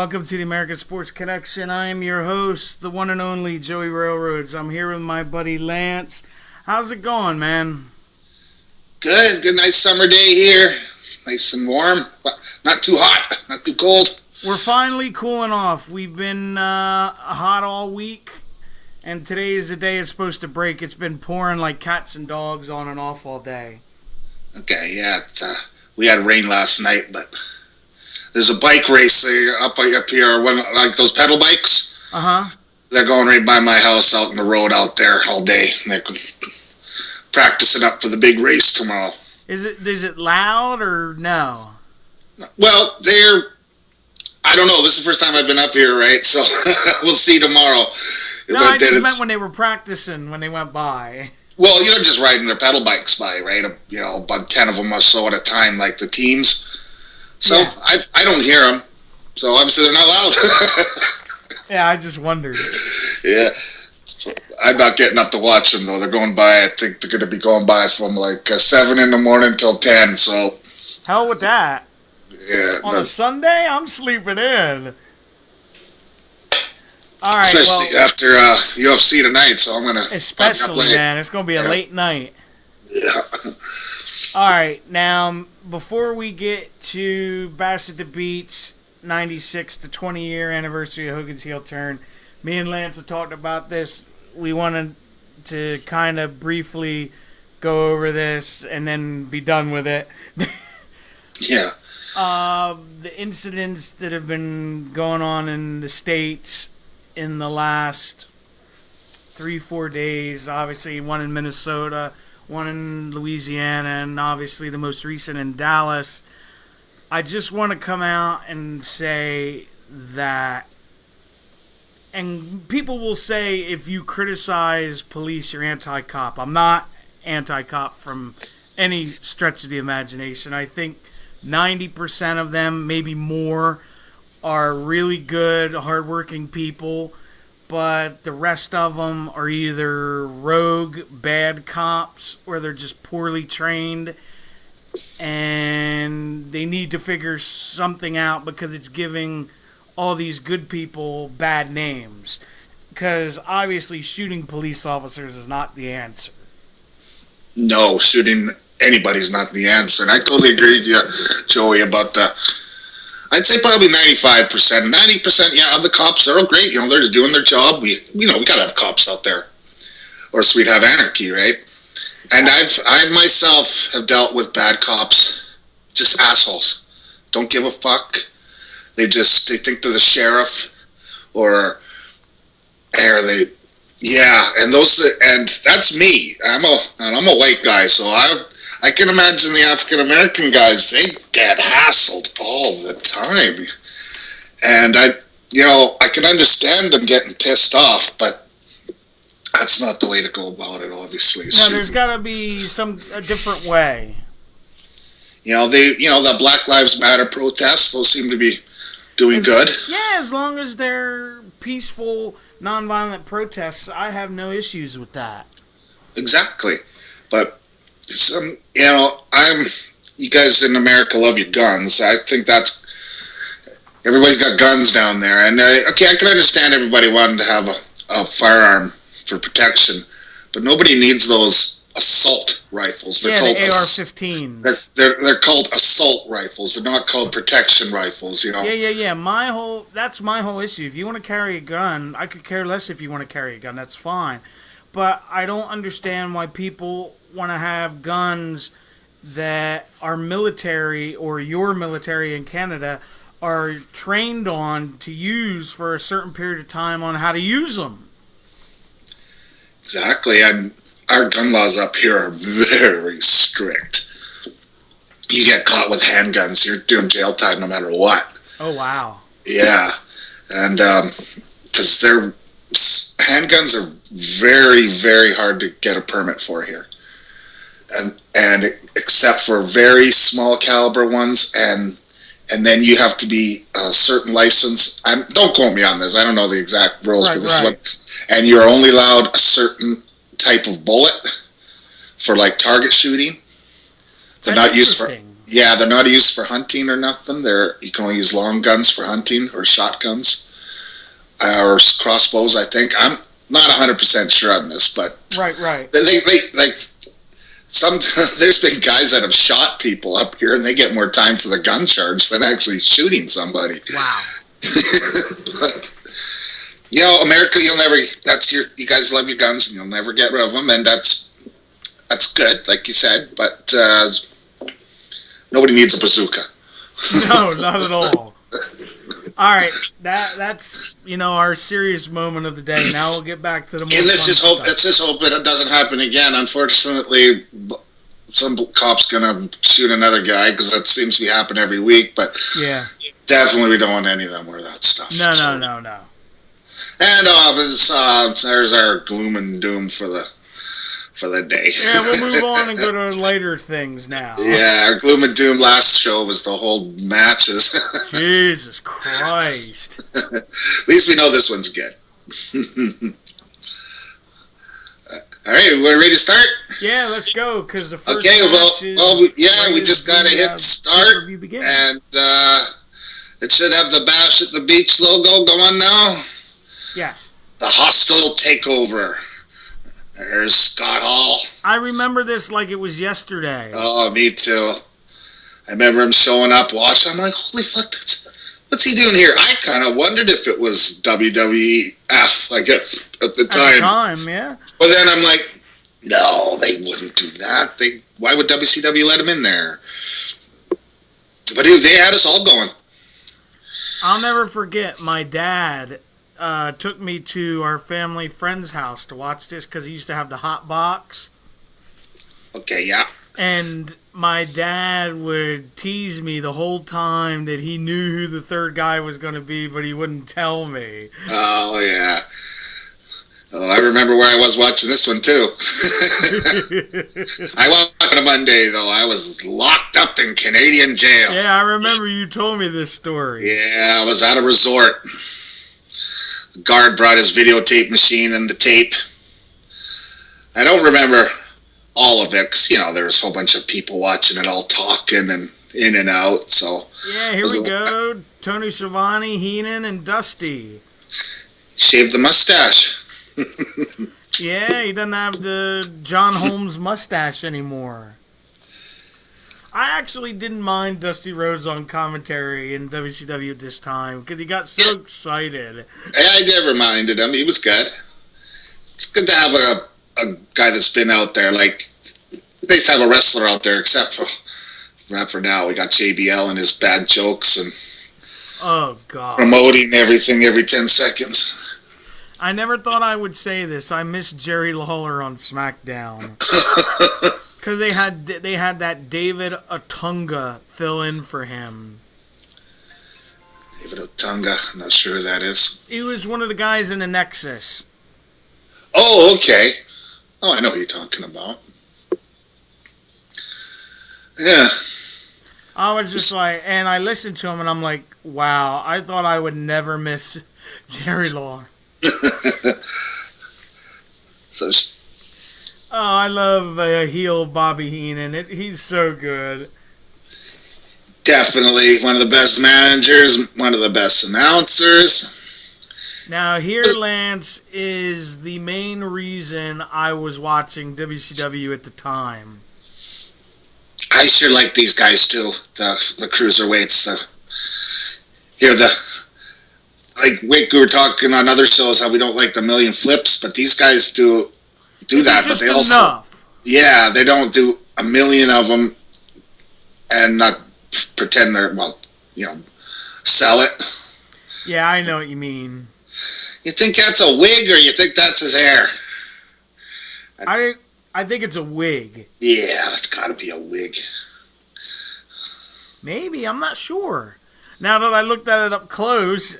welcome to the American Sports Connection. I am your host, the one and only Joey Railroads. I'm here with my buddy Lance. How's it going, man? Good. Good, nice summer day here. Nice and warm. Not too hot, not too cold. We're finally cooling off. We've been hot all week, and today is the day it's supposed to break. It's been pouring like cats and dogs on and off all day. Okay, yeah. We had rain last night, but there's a bike race up here, like those pedal bikes. They're going right by my house out in the road out there all day. They're practicing up for the big race tomorrow. Is it loud or no? Well, I don't know. This is the first time I've been up here, right? So we'll see tomorrow. No, I just meant when they were practicing, when they went by. Well, you're just riding their pedal bikes by, right? About 10 of them or so at a time, like the teams. So yeah. I don't hear them. So obviously they're not loud. Yeah, I just wondered. Yeah. I'm not getting up to watch them, though. They're going by, I think they're going to be going by from like 7 in the morning till 10, so. Hell with that. Yeah. On a Sunday, I'm sleeping in. All right, especially after UFC tonight, so I'm going to. Especially, man. It's going to be a late night. Yeah. All right, now, before we get to Bash at the Beach, 96 to 20-year anniversary of Hogan's heel turn, me and Lance have talked about this. We wanted to kind of briefly go over this and then be done with it. Yeah. The incidents that have been going on in the States in the last 3-4 days, obviously one in Minnesota, one in Louisiana, and obviously the most recent in Dallas. I just want to come out and say that, and people will say if you criticize police, you're anti-cop. I'm not anti-cop from any stretch of the imagination. I think 90% of them, maybe more, are really good, hardworking people, but the rest of them are either rogue, bad cops, or they're just poorly trained, and they need to figure something out because it's giving all these good people bad names. Because obviously shooting police officers is not the answer. No, shooting anybody's not the answer. And I totally agree with you, Joey, about that. I'd say probably 95%. 90%, yeah, the cops are all great. They're just doing their job. We got to have cops out there. Or else we'd have anarchy, right? And I myself have dealt with bad cops. Just assholes. Don't give a fuck. They think they're the sheriff. And that's me. I'm a white guy, so I can imagine the African American guys. They get hassled all the time, and I can understand them getting pissed off, but that's not the way to go about it. Obviously, no, there's got to be a different way. The Black Lives Matter protests. Those seem to be doing good. Yeah, as long as they're peaceful, nonviolent protests, I have no issues with that. Exactly, but you guys in America love your guns. I think everybody's got guns down there, and I can understand everybody wanting to have a firearm for protection, but nobody needs those assault rifles. They're called the AR-15s. They're called assault rifles. They're not called protection rifles. Yeah. That's my whole issue. If you want to carry a gun, I could care less if you want to carry a gun. That's fine, but I don't understand why people want to have guns that our military or your military in Canada are trained on to use for a certain period of time on how to use them. Exactly. Our gun laws up here are very strict. You get caught with handguns, you're doing jail time no matter what. Oh, wow. Yeah. And because handguns are very, very hard to get a permit for here. And except for very small caliber ones, and then you have to be a certain license. Don't quote me on this. I don't know the exact rules, but this is and you're only allowed a certain type of bullet for like target shooting. They're not used for Yeah, they're not used for hunting or nothing. You can only use long guns for hunting or shotguns or crossbows. I think I'm not 100% sure on this, but Right. they like some. There's been guys that have shot people up here, and they get more time for the gun charge than actually shooting somebody. Wow. But, America, you guys love your guns, and you'll never get rid of them, and that's good, like you said. But nobody needs a bazooka. No, not at all. All right, that's our serious moment of the day. Now we'll get back to the more let's just hope stuff. it doesn't happen again. Unfortunately, some cop's gonna shoot another guy because that seems to be happening every week. But yeah, definitely we don't want any of them or that stuff. No. And there's our gloom and doom for the day. Yeah, we'll move on and go to lighter things now. Yeah, our gloom and doom last show was the whole matches. Jesus Christ. At least we know this one's good. All right, we're ready to start? Yeah, let's go, because the first we just got to hit start, and it should have the Bash at the Beach logo going now. Yeah. The Hostile Takeover. There's Scott Hall. I remember this like it was yesterday. Oh, me too. I remember him showing up, watching. I'm like, holy fuck, what's he doing here? I kind of wondered if it was WWF, I guess, at the time. Yeah. But then I'm like, no, they wouldn't do that. Why would WCW let him in there? But they had us all going. I'll never forget, my dad took me to our family friend's house to watch this because he used to have the hot box. Okay, yeah. And my dad would tease me the whole time that he knew who the third guy was going to be, but he wouldn't tell me. Oh, yeah. Oh, I remember where I was watching this one, too. I watched on a Monday, though. I was locked up in Canadian jail. Yeah, I remember you told me this story. Yeah, I was at a resort. The guard brought his videotape machine and the tape. I don't remember all of it, because, there was a whole bunch of people watching it, all talking and in and out, so... Yeah, here we go. Tony Schiavone, Heenan, and Dusty. Shaved the mustache. Yeah, he doesn't have the John Holmes mustache anymore. I actually didn't mind Dusty Rhodes on commentary in WCW at this time because he got so excited. I never minded him. He was good. It's good to have a guy that's been out there. Like, they used to have a wrestler out there, except for now. We got JBL and his bad jokes and promoting everything every 10 seconds. I never thought I would say this. I miss Jerry Lawler on SmackDown. Because they had that David Otunga fill in for him. David Otunga, I'm not sure who that is. He was one of the guys in the Nexus. Oh, okay. Oh, I know who you're talking about. Yeah. I was just like, and I listened to him and I'm like, wow, I thought I would never miss Jerry Lawler. I love heel Bobby Heenan. He's so good. Definitely one of the best managers, one of the best announcers. Now, here, Lance, is the main reason I was watching WCW at the time. I sure like these guys too. The cruiserweights. We were talking on other shows how we don't like the million flips, but these guys do that. But they also, they don't do a million of them and not pretend they're sell it. Yeah, I know what you mean. You think that's a wig or you think that's his hair? I think it's a wig. Yeah, it's got to be a wig. Maybe, I'm not sure. Now that I looked at it up close.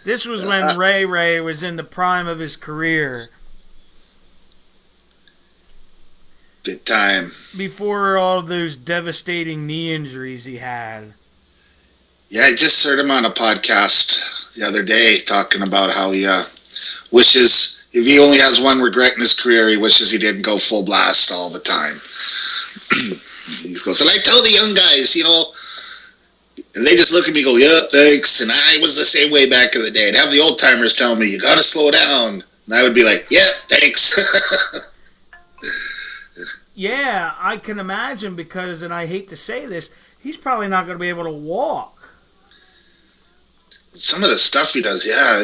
This was when Ray was in the prime of his career. Big time. Before all those devastating knee injuries he had. Yeah, I just heard him on a podcast the other day talking about how he wishes, if he only has one regret in his career, he wishes he didn't go full blast all the time. He goes, and I tell the young guys, and they just look at me and go, yeah, thanks. And I was the same way back in the day. I'd have the old timers tell me, you got to slow down. And I would be like, yeah, thanks. Yeah, I can imagine because, and I hate to say this, he's probably not going to be able to walk. Some of the stuff he does, yeah,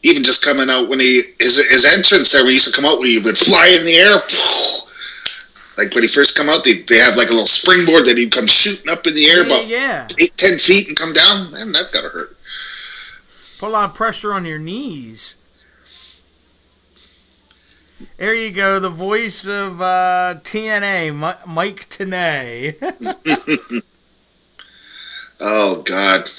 even just coming out when his entrance there, when he used to come out, when he would fly in the air. Like when he first come out, they have like a little springboard that he'd come shooting up in the air about 8-10 feet and come down. Man, that gotta hurt. Put a lot of pressure on your knees. There you go, the voice of TNA, Mike Tenay. Oh God!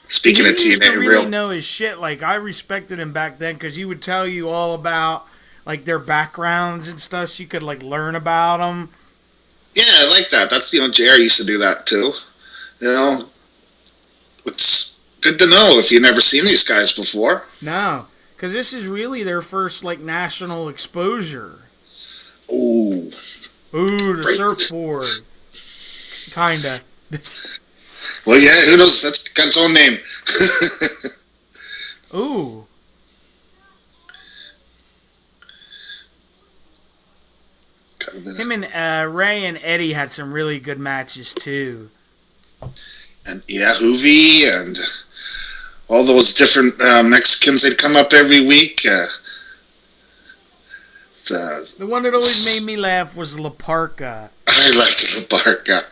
Speaking of TNA, he used to really know his shit. Like I respected him back then because he would tell you all about like their backgrounds and stuff, so you could like learn about them. Yeah, I like that. That's JR used to do that too. It's good to know if you've never seen these guys before. No, because this is really their first like national exposure. Ooh, the surfboard, kinda. Well, yeah, who knows? That's got its own name. Ooh. Him and Ray and Eddie had some really good matches too. And yeah, Hoovy and all those different Mexicans, they'd come up every week. The one that always made me laugh was La Parka. I liked La Parka.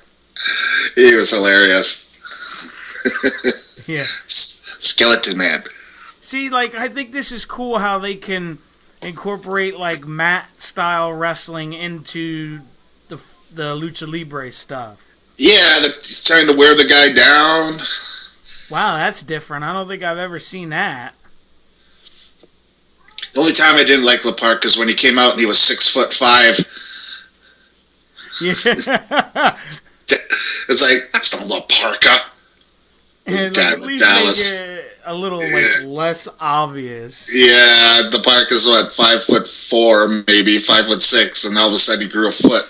He was hilarious. Yeah. Skeleton Man. See, like, I think this is cool how they can incorporate, like, mat-style wrestling into the Lucha Libre stuff. Yeah, he's trying to wear the guy down. Wow, that's different. I don't think I've ever seen that. The only time I didn't like La Parka is when he came out and he was 6'5". Yeah. It's like, that's not La Parka. And like, at least Dallas. Make it a little like less obvious. Yeah, the Parka's what, 5'4", maybe 5'6", and all of a sudden he grew a foot.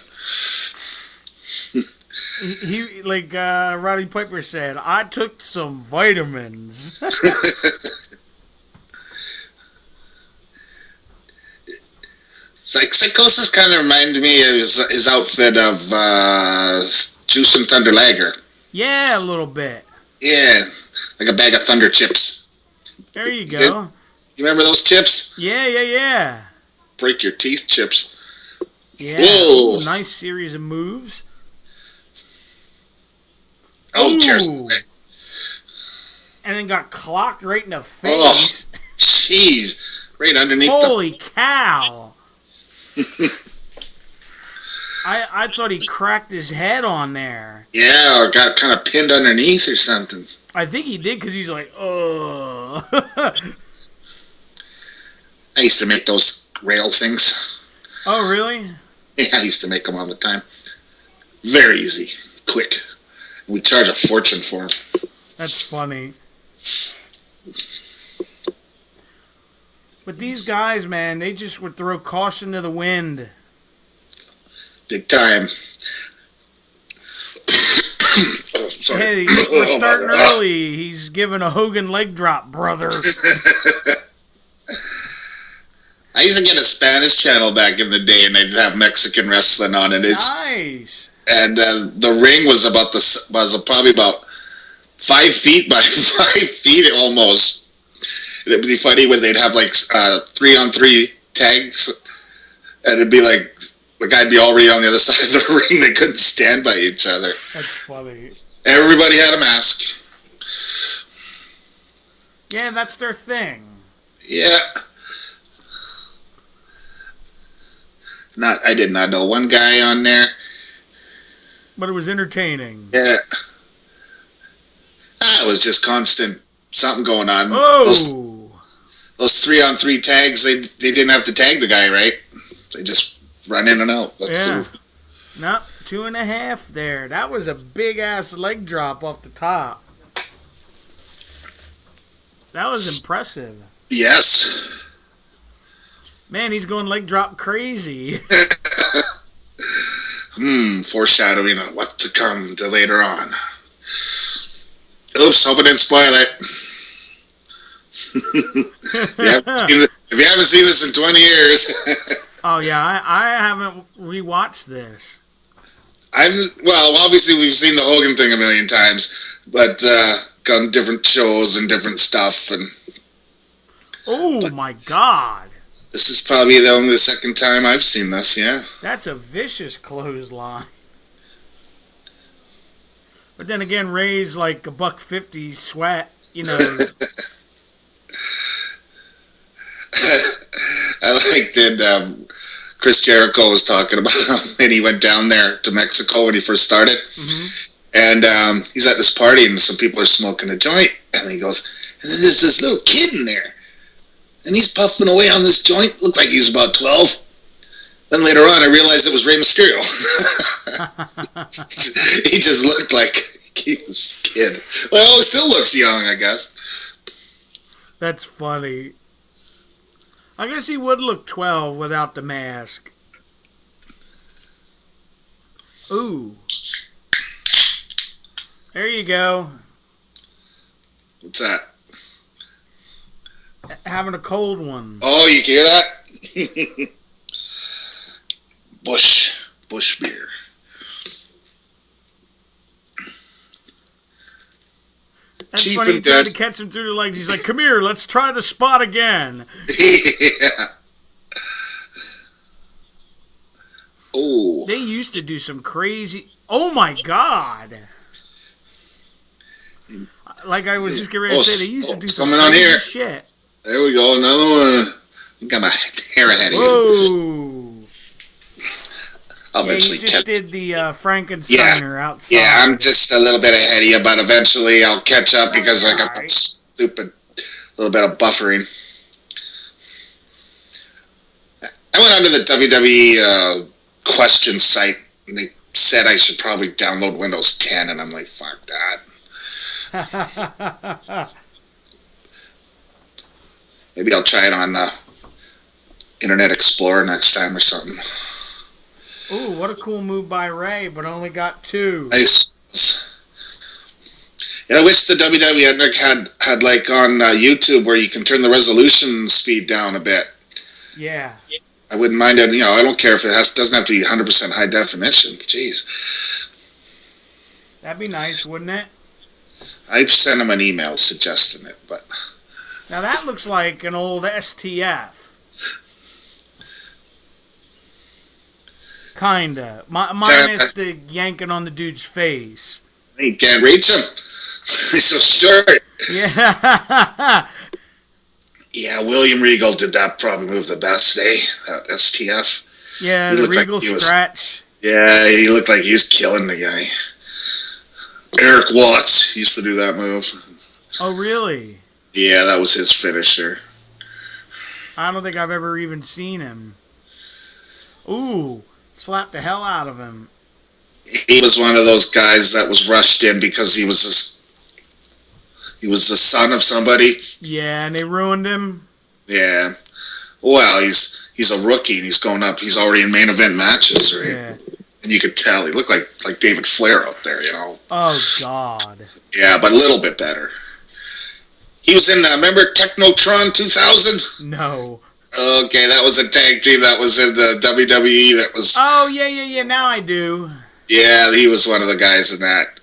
He like Roddy Piper said, I took some vitamins. Psychosis kind of reminded me of his outfit of Juice and Thunder Lager. Yeah, a little bit. Yeah, like a bag of Thunder chips. There you go. You remember those chips? Yeah. Break your teeth chips. Yeah. Whoa. Ooh, nice series of moves. Oh, cheers. And then got clocked right in the face. Oh, jeez. Right underneath Holy cow. I thought he cracked his head on there. Yeah, or got kind of pinned underneath or something. I think he did because he's like, oh. I used to make those rail things. Oh, really? Yeah, I used to make them all the time. Very easy, quick. We charge a fortune for them. That's funny. But these guys, man, they just would throw caution to the wind. Big time. Oh, sorry. Hey, we're starting early. He's giving a Hogan leg drop, brother. I used to get a Spanish channel back in the day, and they'd have Mexican wrestling on it. Nice. And the ring was probably about 5 feet by 5 feet almost. It'd be funny when they'd have like 3-on-3 tags, and it'd be like the guy'd be already on the other side of the ring. They couldn't stand by each other. That's funny. Everybody had a mask. Yeah, that's their thing. Yeah. I did not know one guy on there. But it was entertaining. Yeah. It was just constant something going on. Oh! Those 3-on-3 tags, they didn't have to tag the guy, right? They just run in and out. Yeah. No, 2.5 there. That was a big-ass leg drop off the top. That was impressive. Yes. Man, he's going leg drop crazy. some foreshadowing on what to come to later on. Oops, hope I didn't spoil it. If you haven't seen this in 20 years. Oh, yeah, I haven't rewatched this. Well, obviously we've seen the Hogan thing a million times, but on different shows and different stuff. My God. This is probably only the second time I've seen this, yeah. That's a vicious clothesline. But then again, Ray's like $150 sweat, you know. I liked that Chris Jericho was talking about when he went down there to Mexico when he first started. Mm-hmm. And he's at this party and some people are smoking a joint. And he goes, and then there's this little kid in there. And he's puffing away on this joint. Looked like he was about 12. Then later on, I realized it was Rey Mysterio. He just looked like he was a kid. Well, he still looks young, I guess. That's funny. I guess he would look 12 without the mask. Ooh. There you go. What's that? Having a cold one. Oh, you can hear that? Bush beer. That's cheap funny. He and tried good. to catch him through the legs. He's like, "Come here, let's try the spot again." Yeah. Oh. They used to do some crazy. Oh my God! Like I was just getting ready to say, they used to do some crazy shit. There we go, another one. I got my hair ahead of you. Whoa! I'll eventually you just did the Frankensteiner outside. Yeah, I'm just a little bit ahead of you, but eventually I'll catch up because I got that stupid little bit of buffering. I went onto the WWE question site, and they said I should probably download Windows 10, and I'm like, fuck that. Maybe I'll try it on Internet Explorer next time or something. Ooh, what a cool move by Ray, but only got 2. Nice. And I wish the WWE Network had like on YouTube where you can turn the resolution speed down a bit. Yeah. I wouldn't mind it. You know, I don't care if it doesn't have to be 100% high definition. Jeez. That'd be nice, wouldn't it? I've sent him an email suggesting it, but... Now that looks like an old STF. Kinda. Minus the yanking on the dude's face. You can't reach him. He's so short. Yeah. Yeah, William Regal did that probably move the best, that STF. Yeah, the Regal scratch. Yeah, he looked like he was killing the guy. Eric Watts used to do that move. Oh, really? Yeah, that was his finisher. I don't think I've ever even seen him. Ooh, slapped the hell out of him. He was one of those guys that was rushed in because he was the son of somebody. Yeah, and they ruined him. Yeah. Well, he's a rookie and he's going up. He's already in main event matches, right? Yeah. And you could tell he looked like David Flair out there, you know. Oh God. Yeah, but a little bit better. He was in, remember Technotron 2000? No. Okay, that was a tag team that was in the WWE that was... Oh, yeah, now I do. Yeah, he was one of the guys in that.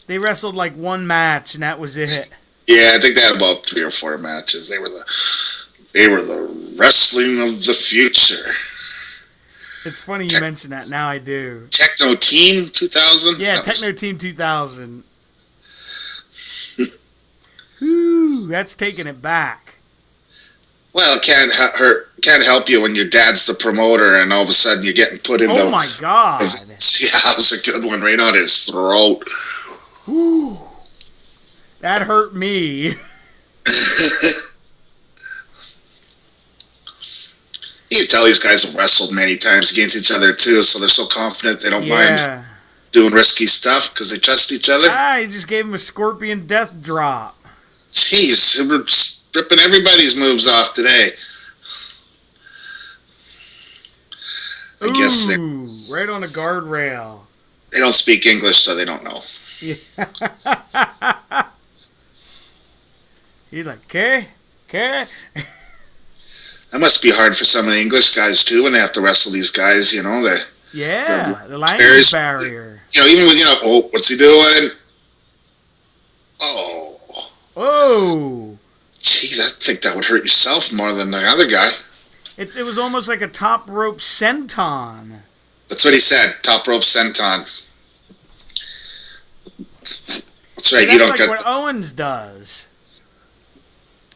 They wrestled like one match, and that was it. Yeah, I think they had about 3 or 4 matches. They were the wrestling of the future. It's funny you mention that. Now I do. Techno Team 2000? Yeah, Techno Team 2000. Ooh, that's taking it back. Well, it can't help you when your dad's the promoter and all of a sudden you're getting put in Oh my God. Yeah, that was a good one right on his throat. Ooh. That hurt me. You can tell these guys have wrestled many times against each other too, so they're so confident they don't mind doing risky stuff because they trust each other. He just gave him a scorpion death drop. Jeez, we're ripping everybody's moves off today. I guess right on the guardrail. They don't speak English, so they don't know. Yeah. He's like, "Okay, okay." That must be hard for some of the English guys too when they have to wrestle these guys. You know, The language barrier. You know, even with oh, what's he doing? Oh, Oh. jeez, I think that would hurt yourself more than the other guy. It was almost like a top rope senton. That's what he said. Top rope senton. That's right. That's You don't like get what Owens does.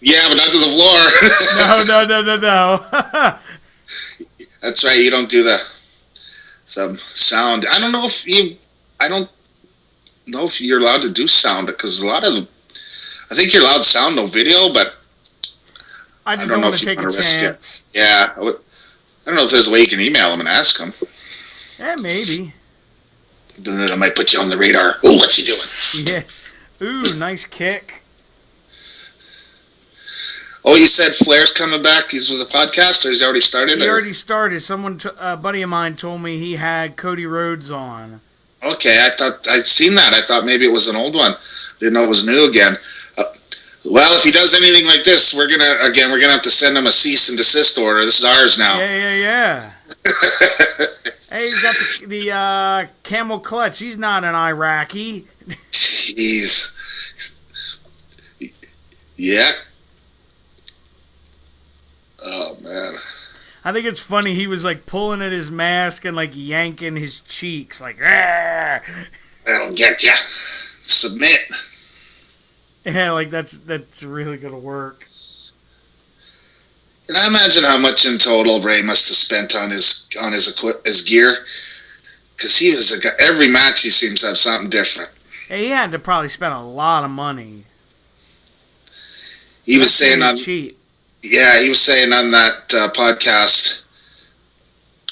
Yeah, but not to the floor. No. That's right. You don't do the sound. I don't know if you're allowed to do sound because I think you're allowed sound, no video, but I just don't want to take a chance. Yeah, I don't know if there's a way you can email him and ask him. Yeah, maybe. Then I might put you on the radar. Oh, what's he doing? Yeah. Ooh, nice kick. Oh, you said Flair's coming back. He's with the podcast, or he's already started? He already started. A buddy of mine told me he had Cody Rhodes on. Okay, I thought I'd seen that. I thought maybe it was an old one. Didn't know it was new again. Well, if he does anything like this, we're gonna have to send him a cease and desist order. This is ours now. Yeah. Hey, he's got the camel clutch. He's not an Iraqi. Jeez. Yeah. Oh, man. I think it's funny. He was like pulling at his mask and like yanking his cheeks, like, "Argh!" That'll get ya. Submit. Yeah, like that's really gonna work. Can I imagine how much in total Ray must have spent on his gear? Because he was every match he seems to have something different. Hey, he had to probably spend a lot of money. He was saying on cheap. Yeah, he was saying on that podcast.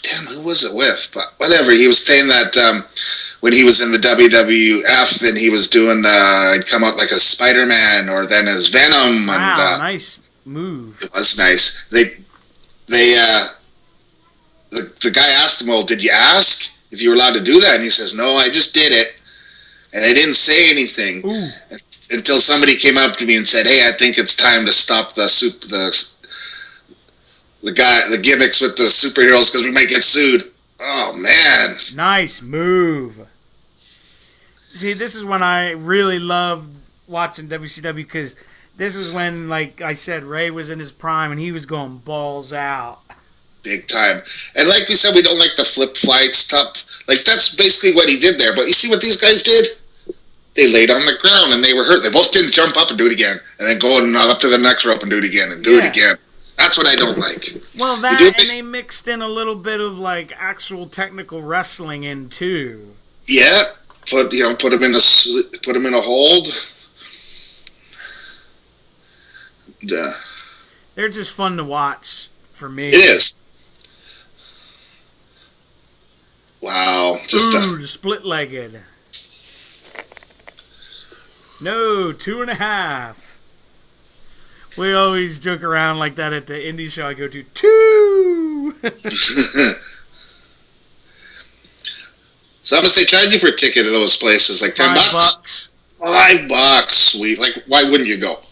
Damn, who was it with? But whatever, he was saying that when he was in the WWF and he was doing, he'd come out like a Spider-Man or then as Venom. Wow, and, nice move. It was nice. The guy asked him, "Well, did you ask if you were allowed to do that?" And he says, "No, I just did it, and I didn't say anything." Ooh. Until somebody came up to me and said, "Hey, I think it's time to stop the gimmicks with the superheroes because we might get sued." Oh man! Nice move. See, this is when I really loved watching WCW because this is when, like I said, Ray was in his prime and he was going balls out. Big time. And like we said, we don't like the flip flight stuff. Like that's basically what he did there. But you see what these guys did? They laid on the ground and they were hurt. They both didn't jump up and do it again, and then go up to the next rope and do it again and do it again. That's what I don't like. Well, and they mixed in a little bit of like actual technical wrestling in too. Yeah, put him in a hold. They're just fun to watch for me. It is. Wow, the split-legged. No, 2.5. We always joke around like that at the indie show I go to. 2! So I'm gonna say, charge you for a ticket to those places, like $10. $5, sweet. Like, why wouldn't you go?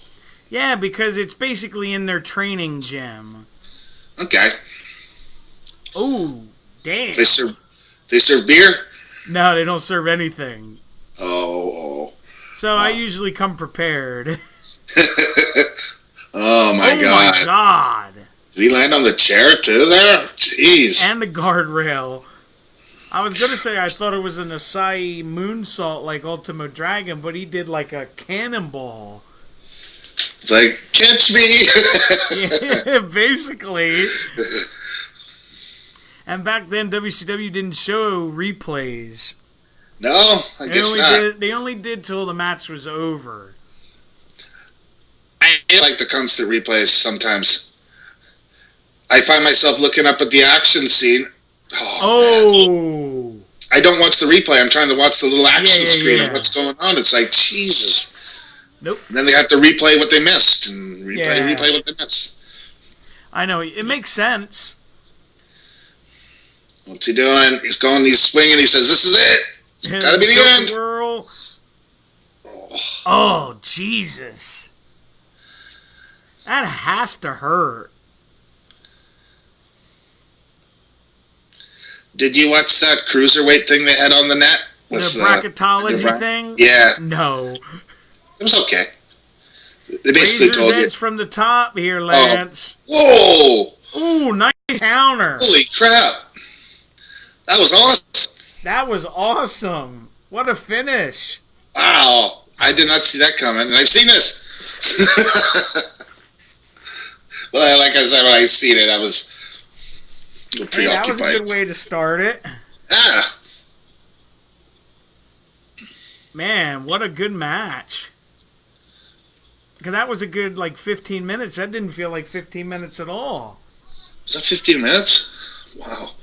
Yeah, because it's basically in their training gym. Okay. Oh, damn. They serve beer? No, they don't serve anything. Oh. So I usually come prepared. Oh my god. Did he land on the chair too there? Jeez. And the guardrail. I was going to say I thought it was an Asai moonsault like Ultimo Dragon, but he did like a cannonball. It's like, catch me! Yeah, basically. And back then, WCW didn't show replays. No, I guess not. They only did till the match was over. I like the constant replays sometimes. I find myself looking up at the action scene. Oh. I don't watch the replay. I'm trying to watch the little action screen of what's going on. It's like, Jesus. Nope. And then they have to replay what they missed and replay what they missed. I know. It makes sense. What's he doing? He's swinging. He says, "This is it. It's gotta be the end." Whirl. Oh, Jesus. That has to hurt. Did you watch that cruiserweight thing they had on the net? The bracketology thing? Yeah. No. It was okay. They basically told you. From the top here, Lance. Oh. Whoa! Ooh, nice counter. Holy crap. That was awesome. That was awesome. What a finish. Wow. I did not see that coming, and I've seen this. Well, like I said, when I seen it, I was preoccupied. That was a good way to start it. Yeah. Man, what a good match. Because that was a good, 15 minutes. That didn't feel like 15 minutes at all. Was that 15 minutes? Wow.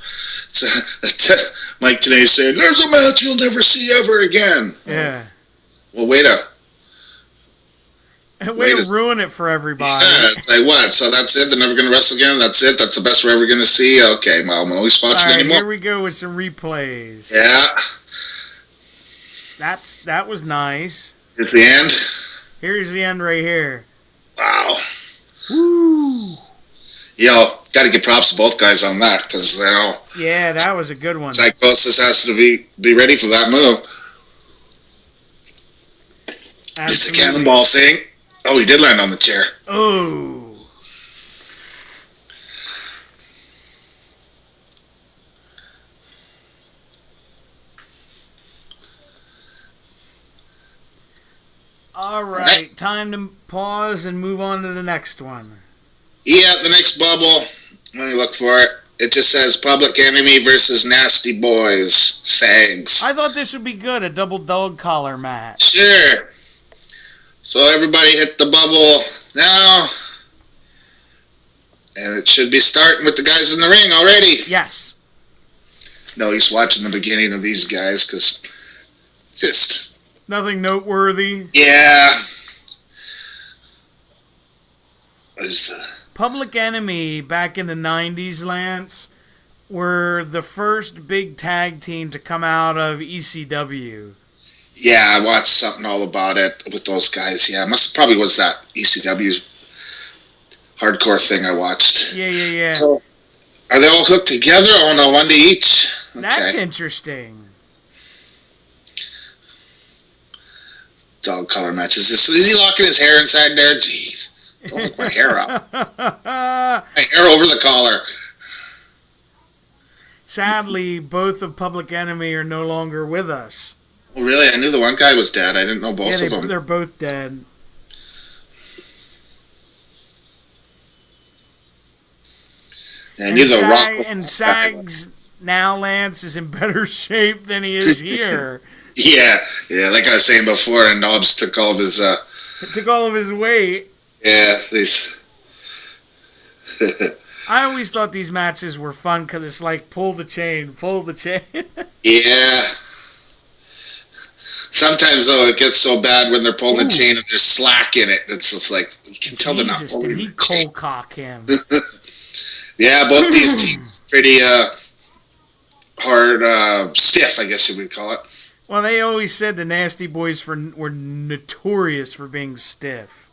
Mike today saying, "There's a match you'll never see ever again." Yeah. Well, way to ruin it for everybody. Yeah, it's like, what? So that's it? They're never going to wrestle again? That's it? That's the best we're ever going to see? Okay, well, I'm always watching anymore. Here we go with some replays. Yeah. That was nice. It's the end? Here's the end right here. Wow. Woo. Got to give props to both guys on that, because, yeah, that was a good one. Psychosis has to be ready for that move. Absolutely. It's a cannonball thing. Oh, he did land on the chair. Oh. All right, time to pause and move on to the next one. Yeah, the next bubble. Let me look for it. It just says Public Enemy versus Nasty Boys. Sags. I thought this would be good, a double dog collar match. Sure. So everybody hit the bubble now. And it should be starting with the guys in the ring already. Yes. No, he's watching the beginning of these guys because just... nothing noteworthy. Yeah. What is the... Public Enemy back in the 90s, Lance, were the first big tag team to come out of ECW. Yeah, I watched something all about it with those guys. Yeah, probably was that ECW hardcore thing I watched. Yeah. So, are they all hooked together? Oh, no, one to each? Okay. That's interesting. Dog collar matches. Is he locking his hair inside there? Jeez. Don't hook my hair up. My hair over the collar. Sadly, both of Public Enemy are no longer with us. Oh, really? I knew the one guy was dead. I didn't know both of them. They're both dead. I knew the Rock. And Sags now, Lance, is in better shape than he is here. Yeah. Like I was saying before, and Knobs took all of his... took all of his weight. Yeah, these... I always thought these matches were fun because it's like pull the chain. Yeah. Sometimes, though, it gets so bad when they're pulling the chain and there's slack in it. It's just like, you can tell they're not pulling did he cold cock him? Yeah, both these teams pretty hard, stiff, I guess you would call it. Well, they always said the Nasty Boys were notorious for being stiff.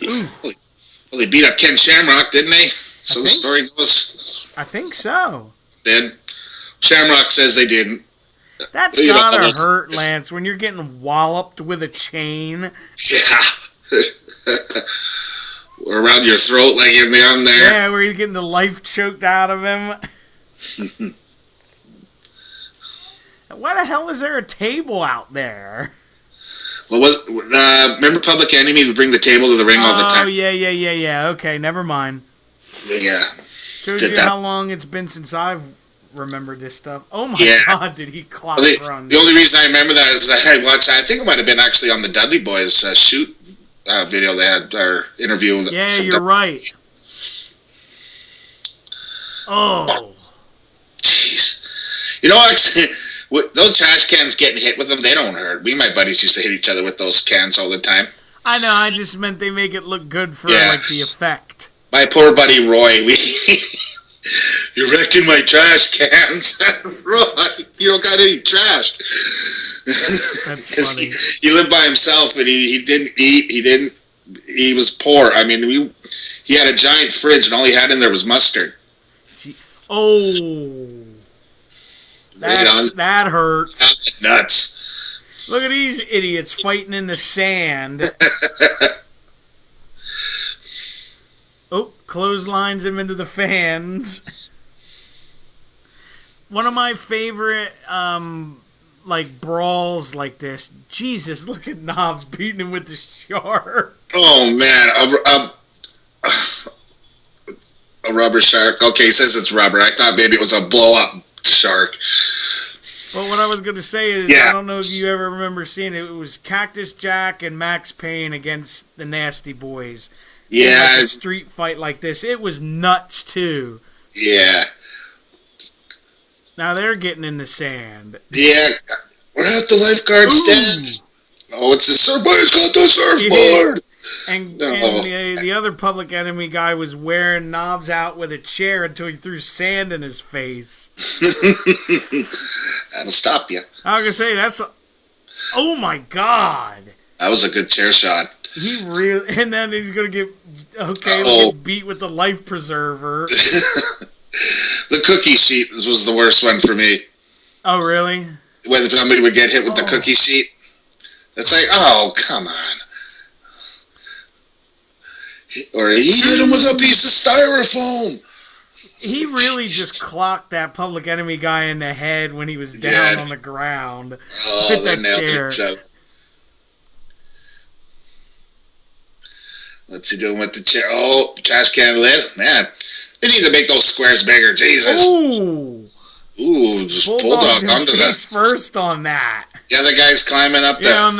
Well, they beat up Ken Shamrock, didn't they? So the story goes. I think so. Did. Shamrock says they didn't. That's gotta hurt, Lance, when you're getting walloped with a chain. Yeah. Or around your throat like in the arm there. Yeah, where you're getting the life choked out of him. Why the hell is there a table out there? Well, remember Public Enemy would bring the table to the ring all the time? Oh, yeah. Okay, never mind. Yeah. Shows you how long it's been since I've remembered this stuff. Oh, my God, did he clock run. The only reason I remember that is I watched, I think it might have been actually on the Dudley Boys shoot video they had, or interview. Yeah, you're right. Oh. Jeez. You know what? Those trash cans getting hit with them, they don't hurt. Me and my buddies used to hit each other with those cans all the time. I know, I just meant they make it look good for, the effect. My poor buddy Roy, You're wrecking my trash cans. Right. You don't got any trash. That's funny. He lived by himself, and he didn't eat. He was poor. I mean, he had a giant fridge, and all he had in there was mustard. Oh, that hurts. Nuts. Look at these idiots fighting in the sand. Oh, clotheslines him into the fans. One of my favorite, brawls like this. Jesus, look at Knobs beating him with the shark. Oh, man. A rubber shark. Okay, he says it's rubber. I thought maybe it was a blow-up shark. Well, what I was going to say is, I don't know if you ever remember seeing it. It was Cactus Jack and Max Payne against the Nasty Boys. Yeah. Like a street fight like this. It was nuts, too. Yeah. Now they're getting in the sand. Yeah. We're at the lifeguard stand. Oh, it's the surfboard. He's got the surfboard. And the other Public Enemy guy was wearing Knobs out with a chair until he threw sand in his face. That'll stop you. I was going to say, oh my God. That was a good chair shot. And then he's going to get beat with the life preserver. The cookie sheet was the worst one for me. Oh, really? When somebody would get hit with the cookie sheet. It's like, oh, come on. Or he hit him with a piece of styrofoam. He really just clocked that Public Enemy guy in the head when he was down on the ground. Oh, they nailed each other. What's he doing with the chair? Oh, trash can lid. Man, they need to make those squares bigger. Jesus. Ooh, just bulldog onto that. First on that. The other guy's climbing up there. Yeah, on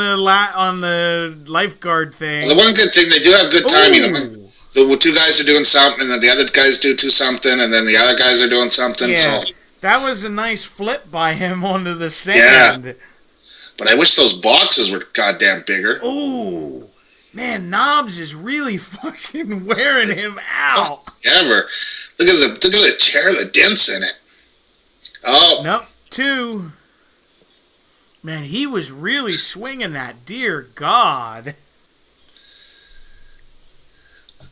the lifeguard thing. Well, the one good thing, they do have good timing. The two guys are doing something, and then the other guys do something, and then the other guys are doing something. Yeah, so. That was a nice flip by him onto the sand. Yeah. But I wish those boxes were goddamn bigger. Ooh. Man, Knobs is really fucking wearing him out. Ever. Look at the chair, the dents in it. Oh. Nope. 2. Man, he was really swinging that. Dear God.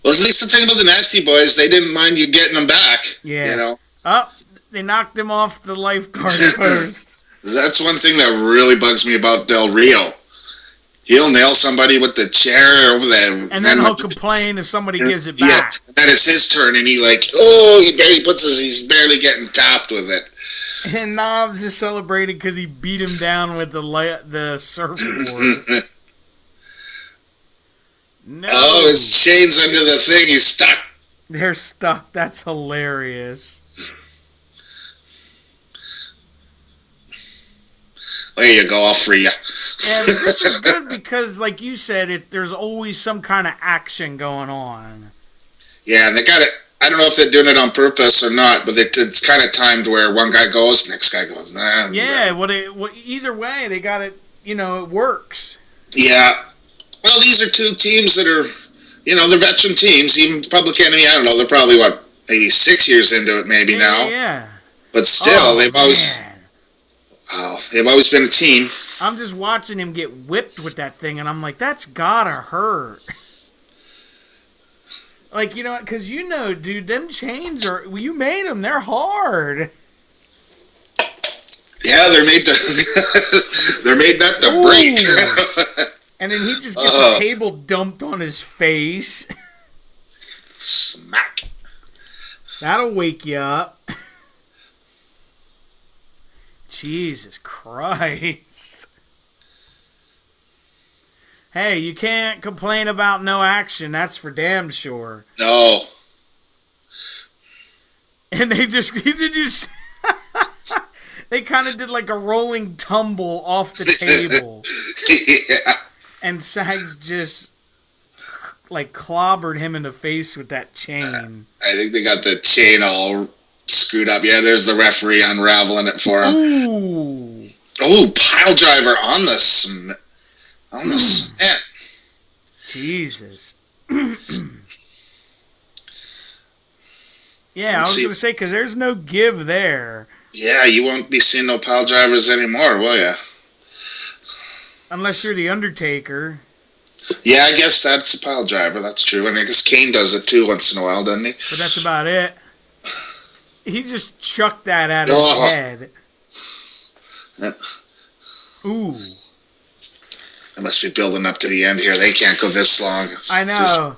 Well, at least the thing about the Nasty Boys, they didn't mind you getting them back. Yeah. You know? Oh, they knocked him off the lifeguard first. That's one thing that really bugs me about Del Rio. He'll nail somebody with the chair over there. And then he'll complain if somebody gives it back. Yeah, then it's his turn, and he's barely getting tapped with it. And Knobs is celebrating because he beat him down with the surfboard. No. Oh, his chain's under the thing. He's stuck. They're stuck. That's hilarious. There you go. I'll free you. Yeah, but this is good because, like you said, there's always some kind of action going on. Yeah, and they got it. I don't know if they're doing it on purpose or not, but it's kind of timed where one guy goes, next guy goes. Yeah, either way, they got it. It works. Yeah. Well, these are two teams that are, they're veteran teams. Even Public Enemy, I don't know, they're probably, maybe 6 years into it maybe now. Yeah. But still, they've always been a team. I'm just watching him get whipped with that thing, and I'm like, that's gotta hurt. Like, because dude, them chains you made them, they're hard. Yeah, they're made to break. And then he just gets a table dumped on his face. Smack. That'll wake you up. Jesus Christ. Hey, you can't complain about no action. That's for damn sure. No. And they they kind of did like a rolling tumble off the table. Yeah. And Sags just like clobbered him in the face with that chain. I think they got the chain all screwed up. Yeah, there's the referee unraveling it for him. Ooh. Oh, pile driver on the cement. Jesus. Yeah, I was going to say, because there's no give there. Yeah, you won't be seeing no pile drivers anymore, will ya? Unless you're the Undertaker. Yeah, I guess that's a pile driver. That's true. And I guess Kane does it too once in a while, doesn't he? But that's about it. He just chucked that at his head. Ooh. They must be building up to the end here. They can't go this long. I know.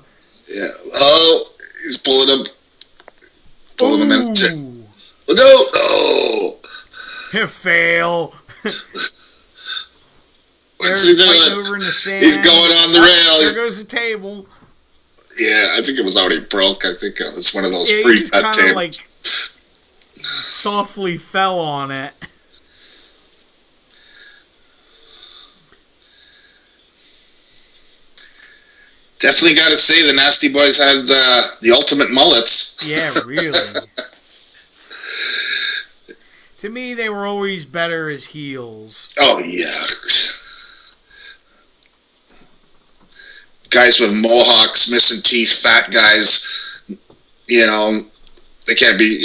Yeah. Oh, he's pulling him. Pulling him in. Look out! Oh! Fail. What's he doing? Over in the sand. He's going on the rail. There goes the table. Yeah, I think it was already broke. I think it's one of those pre-cut tables. Like softly fell on it. Definitely got to say the Nasty Boys had the ultimate mullets. Yeah, really. To me, they were always better as heels. Oh, yeah. Guys with mohawks, missing teeth, fat guys, they can't be,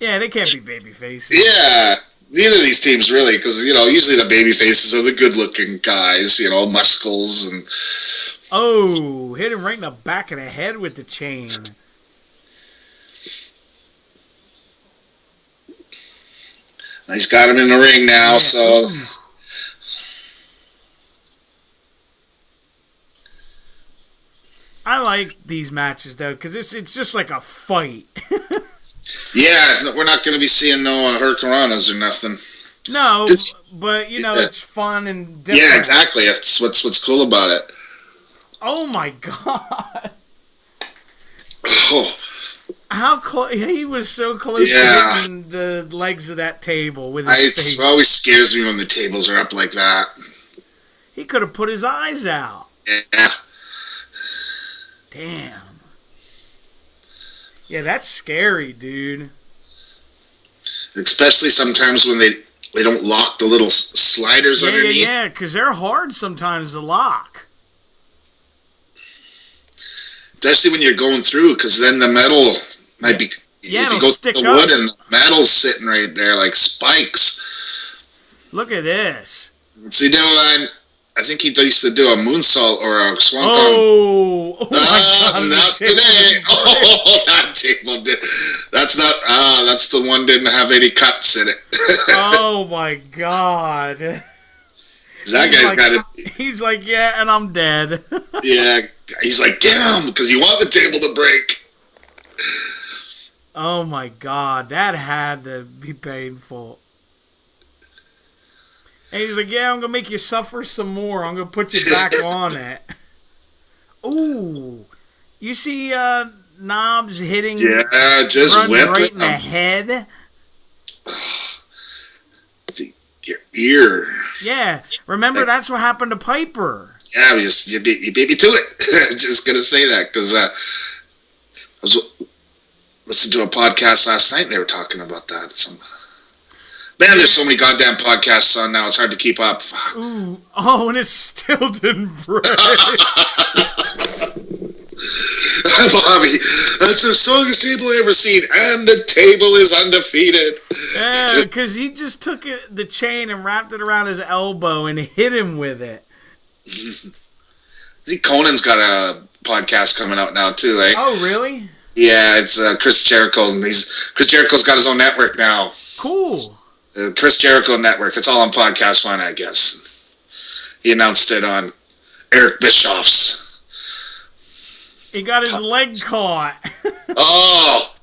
Yeah, they can't be baby faces. Yeah, neither of these teams really, because, usually the baby faces are the good-looking guys, muscles and... Oh, hit him right in the back of the head with the chain. He's got him in the ring now, so... I like these matches, though, because it's just like a fight. Yeah, we're not going to be seeing no hurricanranas or nothing. No, but, it's fun and different. Yeah, exactly. That's what's cool about it. Oh, my God. Oh. How close... He was so close to hitting the legs of that table with his face. It always scares me when the tables are up like that. He could have put his eyes out. Yeah. Damn. Yeah, that's scary, dude. Especially sometimes when they don't lock the little sliders underneath. Yeah, because they're hard sometimes to lock. Especially when you're going through, because then the metal might be... Yeah, if you go through the wood and the metal's sitting right there like spikes. Look at this. What's he doing? I think he used to do a moonsault or a swanton. Oh my God, not today. Oh, that table did. That's not. That's the one didn't have any cuts in it. Oh my God. That guy's got it. He's like, yeah, and I'm dead. Yeah, he's like, get him, because you want the table to break. Oh my God, that had to be painful. And he's like, yeah, I'm going to make you suffer some more. I'm going to put you back on it. Ooh. You see Knobs hitting... Yeah, just whipping right in the head? Your ear. Yeah. Remember, that's what happened to Piper. Yeah, you beat me to it. Just going to say that, because I was listening to a podcast last night, and they were talking about that. Man, there's so many goddamn podcasts on now. It's hard to keep up. Ooh. Oh, and it still didn't break. Bobby, that's the strongest table I ever seen, and the table is undefeated. Yeah, because he just took the chain and wrapped it around his elbow and hit him with it. I think Conan's got a podcast coming out now, too, eh? Oh, really? Yeah, it's Chris Jericho, and Chris Jericho's got his own network now. Cool. The Chris Jericho Network. It's all on Podcast One, I guess. He announced it on Eric Bischoff's. He got his leg caught. Oh,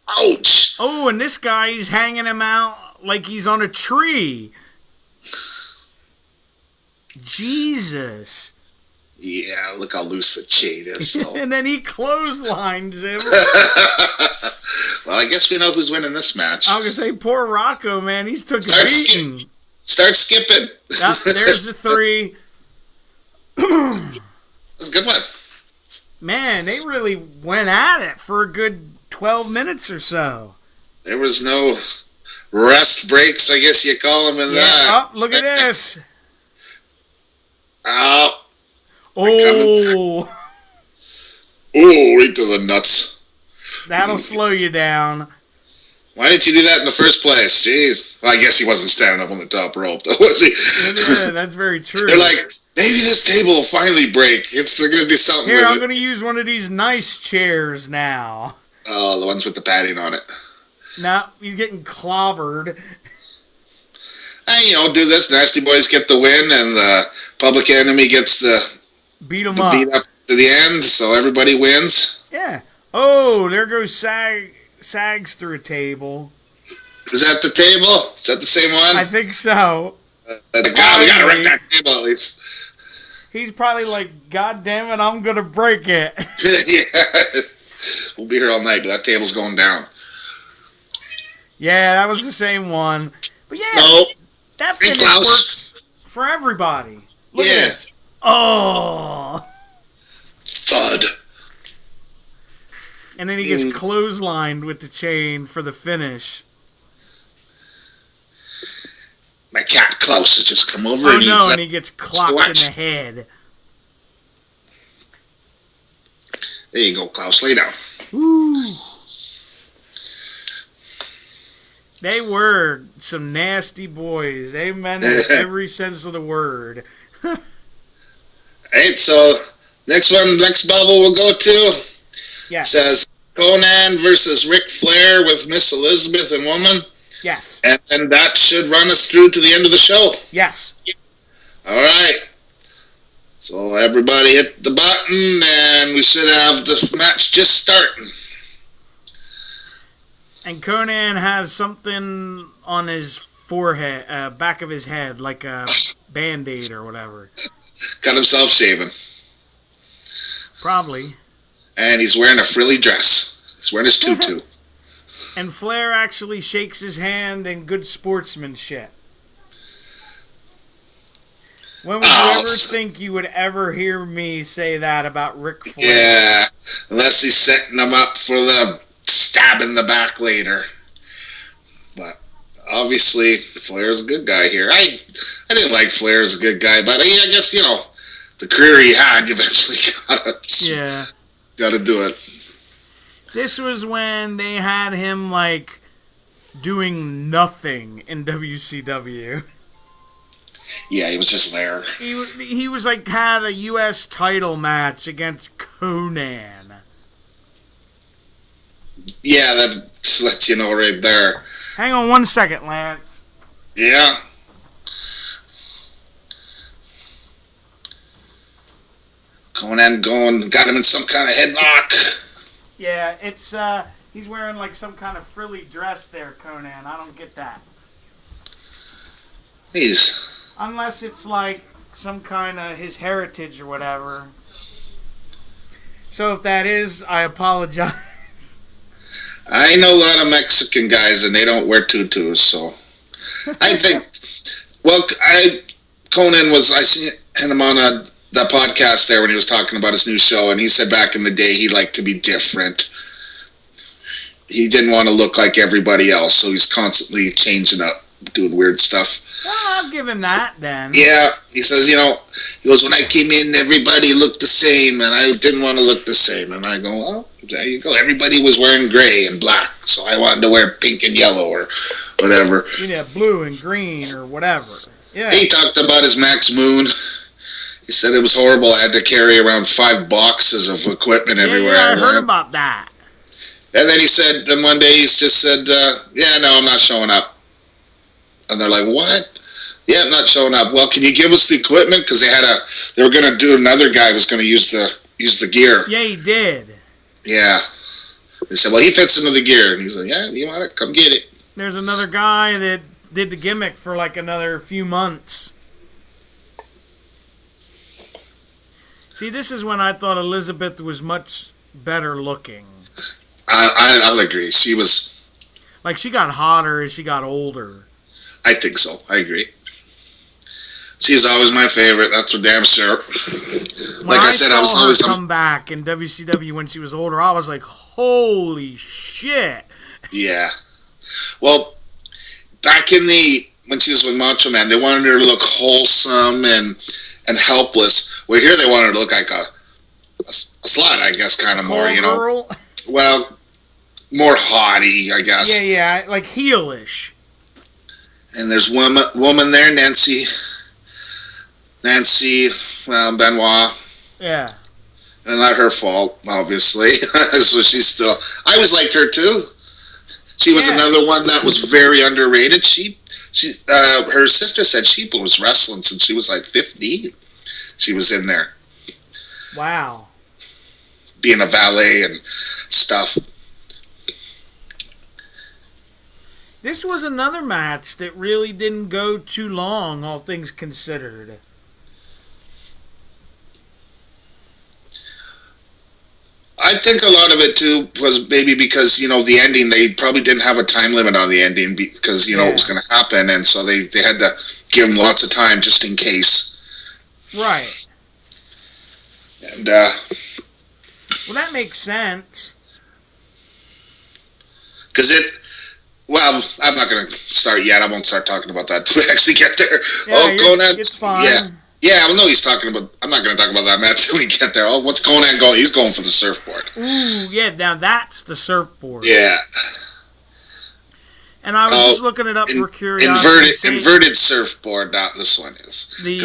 ouch. Oh, and this guy's hanging him out like he's on a tree. Jesus. Yeah, look how loose the chain is. So. And then he clotheslines him. Well, I guess we know who's winning this match. I was going to say, poor Rocco, man. He's took a beating. Start skipping. Yep, there's the 3. That's a good one. Man, they really went at it for a good 12 minutes or so. There was no rest breaks, I guess you call them in that. Oh, look at this. Oh. Oh. Oh, right to the nuts. That'll slow you down. Why didn't you do that in the first place? Jeez. Well, I guess he wasn't standing up on the top rope, though, was he? Yeah, that's very true. They're like, maybe this table will finally break. They're going to do something Here, with I'm it. going to use one of these nice chairs now. Oh, the ones with the padding on it. No, he's getting clobbered. Hey, do this. Nasty Boys get the win, and the Public Enemy gets the Beat him beat up to the end, so everybody wins. Yeah. Oh, there goes Sags through a table. Is that the table? Is that the same one? I think so. We gotta wreck that table at least. He's probably like, God damn it, I'm gonna break it. Yeah. We'll be here all night, but that table's going down. Yeah, that was the same one. But yeah, that finish works for everybody. Look at this. Oh. Thud. And then he gets clotheslined with the chain for the finish. My cat Klaus has just come over and he gets clocked in the head. There you go, Klaus. Lay down. Woo. They were some nasty boys. They meant it in every sense of the word. Alright, so next bubble we'll go to says Conan versus Ric Flair with Miss Elizabeth and Woman. Yes. And that should run us through to the end of the show. Yes. Alright. So everybody hit the button and we should have this match just starting. And Conan has something on his forehead, back of his head, like a Band-Aid or whatever. Got himself shaven. Probably. And he's wearing a frilly dress. He's wearing his tutu. And Flair actually shakes his hand in good sportsmanship. When would you ever think you would ever hear me say that about Ric Flair? Yeah, unless he's setting him up for the stab in the back later. But obviously, Flair's a good guy here. I didn't like Flair as a good guy, but I guess, the career he had, you eventually gotta do it. This was when they had him, doing nothing in WCW. Yeah, he was just there. He was had a U.S. title match against Conan. Yeah, that just lets you know right there. Hang on 1 second, Lance. Yeah. Conan got him in some kind of headlock. Yeah, it's he's wearing some kind of frilly dress there, Conan. I don't get that. Unless it's some kind of his heritage or whatever. So if that is, I apologize. I know a lot of Mexican guys and they don't wear tutus, so I think. Well, Conan I seen him on the podcast there when he was talking about his new show, and he said back in the day he liked to be different. He didn't want to look like everybody else, so he's constantly changing up, doing weird stuff. Well, I'll give him that then. Yeah, he says, he goes, when I came in, everybody looked the same, and I didn't want to look the same. And I go, well, there you go. Everybody was wearing gray and black, so I wanted to wear pink and yellow or whatever. Yeah, blue and green or whatever. Yeah. He talked about his Max Moon. He said it was horrible. I had to carry around 5 boxes of equipment everywhere. Yeah, I heard about that. And then he said, then one day he just said, no, I'm not showing up. And they're like, what? Yeah, I'm not showing up. Well, can you give us the equipment? Because they were going to do another guy was going to use the gear. Yeah, he did. Yeah. They said, well, he fits into the gear. And he was like, yeah, you want it? Come get it. There's another guy that did the gimmick for another few months. See, this is when I thought Elizabeth was much better looking. I'll agree. She was... she got hotter as she got older. I think so. I agree. She's always my favorite. That's for damn sure. When I saw her come back in WCW when she was older, I was like, holy shit. Yeah. Well, back when she was with Macho Man, they wanted her to look wholesome and helpless. Well, here they wanted her to look like a slut, I guess, kind of more, girl? Well, more haughty, I guess. Yeah, like heelish. And there's woman there, Nancy Benoit. Yeah. And not her fault, obviously. So she's still. I always liked her too. She was another one that was very underrated. Her sister said she was wrestling since she was like 15. She was in there. Wow. Being a valet and stuff. This was another match that really didn't go too long, all things considered. I think a lot of it too was maybe because the ending, they probably didn't have a time limit on the ending because it was going to happen, and so they had to give them lots of time just in case. Right. And well, that makes sense. Because I'm not going to start yet. I won't start talking about that until we actually get there. Yeah, Conan. It's fine. Yeah. Yeah, well, no, he's talking about. I'm not going to talk about that match till we get there. Oh, what's Conan going? He's going for the surfboard. Ooh, yeah, now that's the surfboard. Yeah. And I was just looking it up for curiosity. Inverted surfboard. Not this one is. The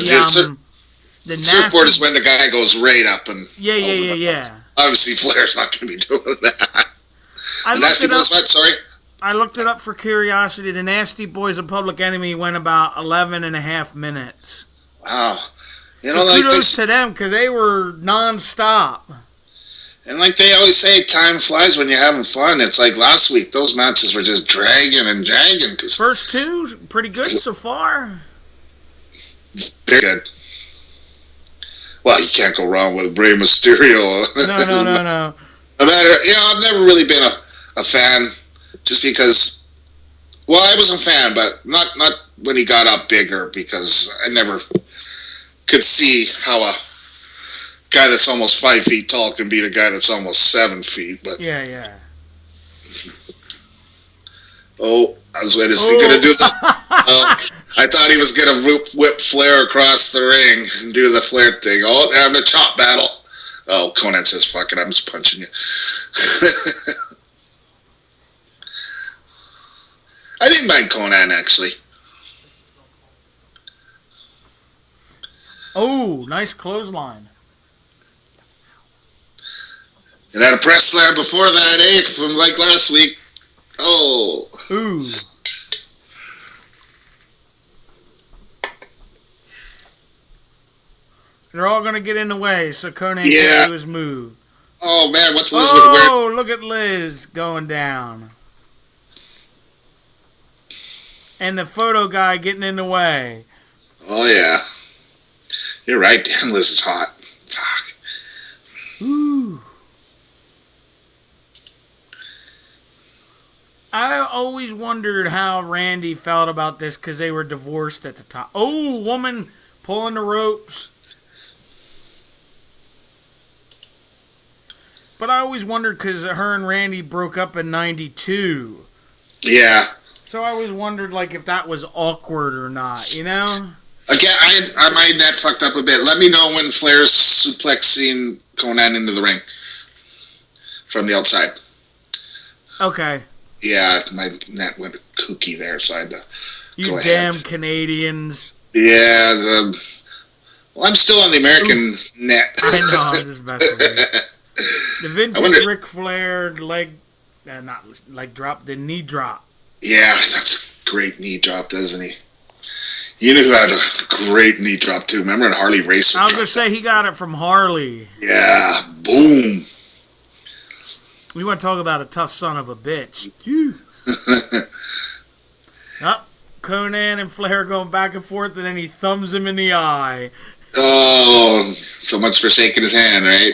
surfboard is when the guy goes right up and. Yeah. Obviously, Flair's not going to be doing that. Sorry. I looked it up for curiosity. The Nasty Boys of Public Enemy went about 11 and a half minutes. Wow. Kudos to them because they were non-stop. And like they always say, time flies when you're having fun. It's like last week, those matches were just dragging and dragging. First two, pretty good so far. Very good. Well, you can't go wrong with Rey Mysterio. No. No matter, I've never really been a fan just because, I was a fan, but not when he got up bigger because I never could see how a guy that's almost 5 feet tall can beat a guy that's almost 7 feet. But yeah. Oh, I was waiting to see gonna do the. I thought he was gonna whip Flair across the ring and do the Flair thing. Oh, they're having a chop battle. Oh, Conan says, "Fuck it, I'm just punching you." I didn't mind Conan actually. Oh, nice clothesline. And had a press slam before that, from like last week. Oh. Ooh. They're all going to get in the way, so Conan can do his move. Oh, man, what's Elizabeth wearing? Oh, look at Liz going down. And the photo guy getting in the way. Oh, yeah. You're right, damn, Liz is hot. Fuck. Ooh. I always wondered how Randy felt about this because they were divorced at the time. Oh, woman pulling the ropes. But I always wondered because her and Randy broke up in '92. Yeah. So I always wondered if that was awkward or not, Again, I might that fucked up a bit. Let me know when Flair's suplexing Conan into the ring from the outside. Okay. Yeah, my net went kooky there, so I had to go ahead. You damn Canadians. Yeah, I'm still on the American net. I know, I'm just messing with you. The vintage Ric Flair not leg drop, the knee drop. Yeah, that's a great knee drop, doesn't he? You know who had a great knee drop, too. Remember when Harley Racer? I was going to say he got it from Harley. Yeah, boom. We want to talk about a tough son of a bitch. Conan and Flair going back and forth, and then he thumbs him in the eye. Oh, so much for shaking his hand, right?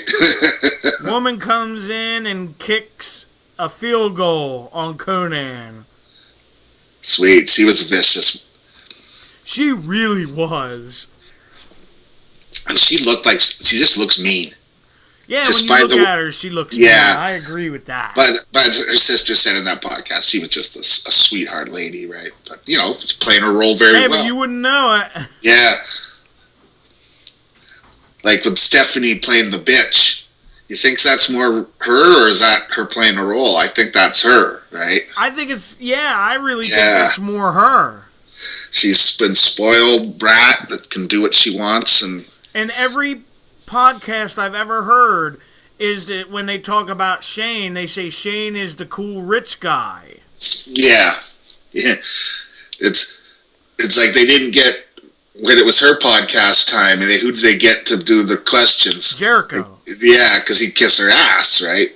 Woman comes in and kicks a field goal on Conan. Sweet. She was vicious. She really was. And she just looks mean. Yeah, just when you look at her, she looks mean. I agree with that. But her sister said in that podcast she was just a sweetheart lady, right? But, she's playing her role very well. But you wouldn't know it. Yeah. Like with Stephanie playing the bitch, You think that's more her, or is that her playing a role? I think that's her, right? I think I really think it's more her. She's been spoiled brat that can do what she wants. And every podcast I've ever heard is that when they talk about Shane, they say Shane is the cool rich guy. Yeah. It's like they didn't get, when it was her podcast time, and who did they get to do the questions? Jericho. Yeah, because he'd kiss her ass, right?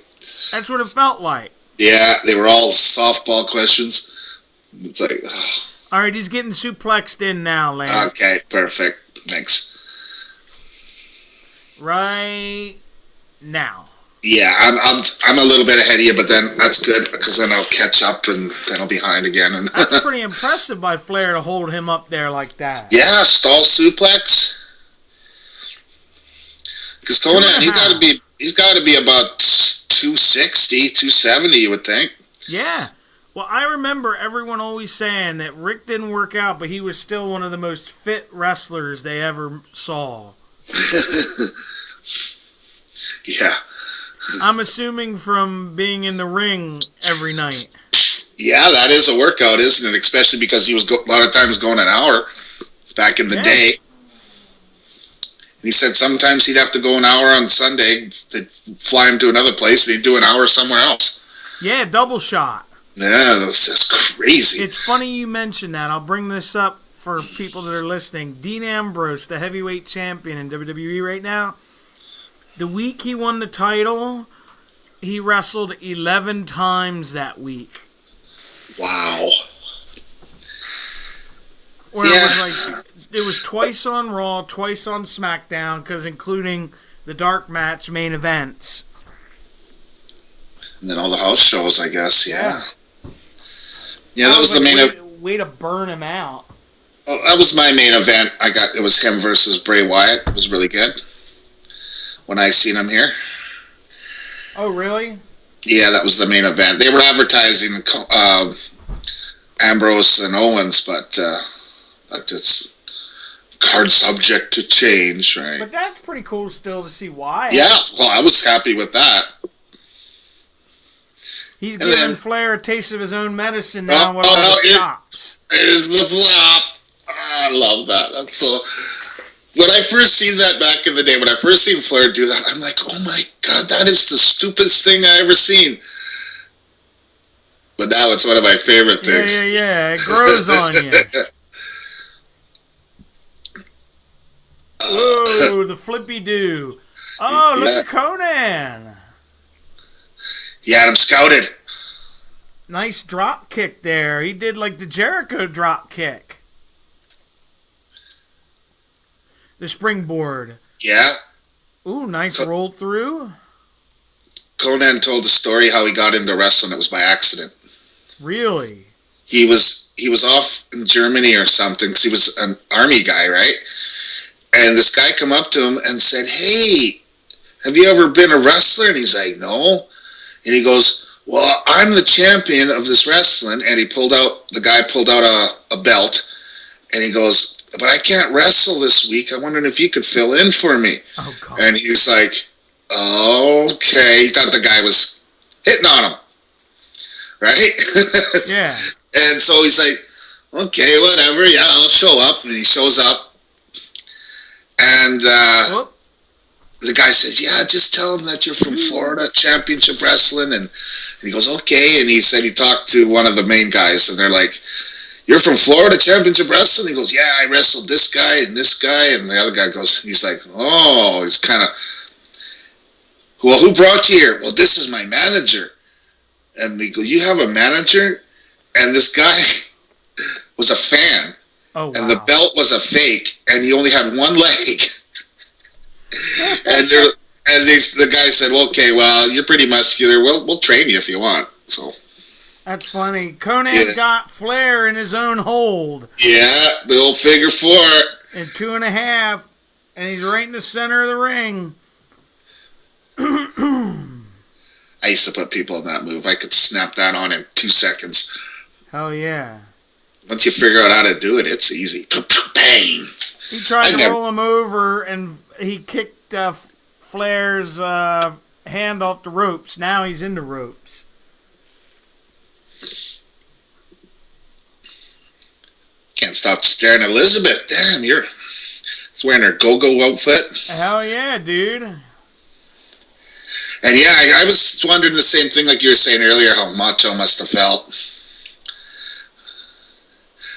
That's what it felt like. Yeah, they were all softball questions. It's like, All right, he's getting suplexed in now, Lance. Okay, perfect. Thanks. Right now. Yeah, I'm a little bit ahead of you, but then that's good because then I'll catch up and then I'll be behind again. And that's pretty impressive by Flair to hold him up there like that. Yeah, stall suplex. Because Conan, he's got to be about 260, 270, you would think. Yeah. Well, I remember everyone always saying that Rick didn't work out, but he was still one of the most fit wrestlers they ever saw. Yeah. I'm assuming from being in the ring every night. Yeah, that is a workout, isn't it? Especially because he was a lot of times going an hour back in the day. And he said sometimes he'd have to go an hour on Sunday. They'd fly him to another place and he'd do an hour somewhere else. Yeah, double shot. Yeah, that's crazy. It's funny you mentioned that. I'll bring this up for people that are listening. Dean Ambrose, the heavyweight champion in WWE right now, the week he won the title, he wrestled 11 times that week. Wow. Where it was twice on Raw, twice on SmackDown, because including the dark match main events. And then all the house shows, I guess, yeah. Yeah, that was the main event. Way to burn him out. Oh, that was my main event. It was him versus Bray Wyatt. It was really good when I seen him here. Oh, really? Yeah, that was the main event. They were advertising Ambrose and Owens, but it's card subject to change, right? But that's pretty cool still to see Wyatt. Yeah, well, I was happy with that. He's giving Flair a taste of his own medicine now with all the chops. There's the flop. I love that. That's so... When I first seen that back in the day, when I first seen Flair do that, I'm like, oh my God, that is the stupidest thing I ever seen. But now it's one of my favorite things. Yeah. It grows on you. Whoa, the flippy-doo. Oh, look at Conan. He had him scouted. Nice drop kick there. He did like the Jericho drop kick. The springboard. Yeah. Ooh, nice roll through. Conan told the story how he got into wrestling. It was by accident. Really? He was off in Germany or something because he was an army guy, right? And this guy come up to him and said, "Hey, have you ever been a wrestler?" And he's like, "No." And he goes, "Well, I'm the champion of this wrestling." And the guy pulled out a belt. And he goes, "But I can't wrestle this week. I'm wondering if you could fill in for me." Oh, God. And he's like, "Okay." He thought the guy was hitting on him. Right? Yeah. And so he's like, "Okay, whatever. Yeah, I'll show up." And he shows up. And the guy says, "Yeah, just tell him that you're from Florida, Championship Wrestling." And he goes, "Okay." And he said he talked to one of the main guys. And they're like, "You're from Florida Championship Wrestling?" He goes, "Yeah, I wrestled this guy and this guy." And the other guy goes, he's like, "Oh," he's kind of, "Well, who brought you here?" "Well, this is my manager." And he goes, "You have a manager?" And this guy was a fan. Oh, wow. And the belt was a fake, and he only had one leg. And the guy said, "Well, okay, well, you're pretty muscular. We'll train you if you want." So. That's funny. Conan got Flair in his own hold. Yeah, the old figure four. And 2.5. And he's right in the center of the ring. I used to put people in that move. I could snap that on in 2 seconds. Hell yeah. Once you figure out how to do it, it's easy. Bang! He tried to roll him over, and he kicked Flair's hand off the ropes. Now he's in the ropes. Can't stop staring at Elizabeth. Damn, she's wearing her go-go outfit. Hell yeah, dude. And yeah, I was wondering the same thing like you were saying earlier, how Macho must have felt.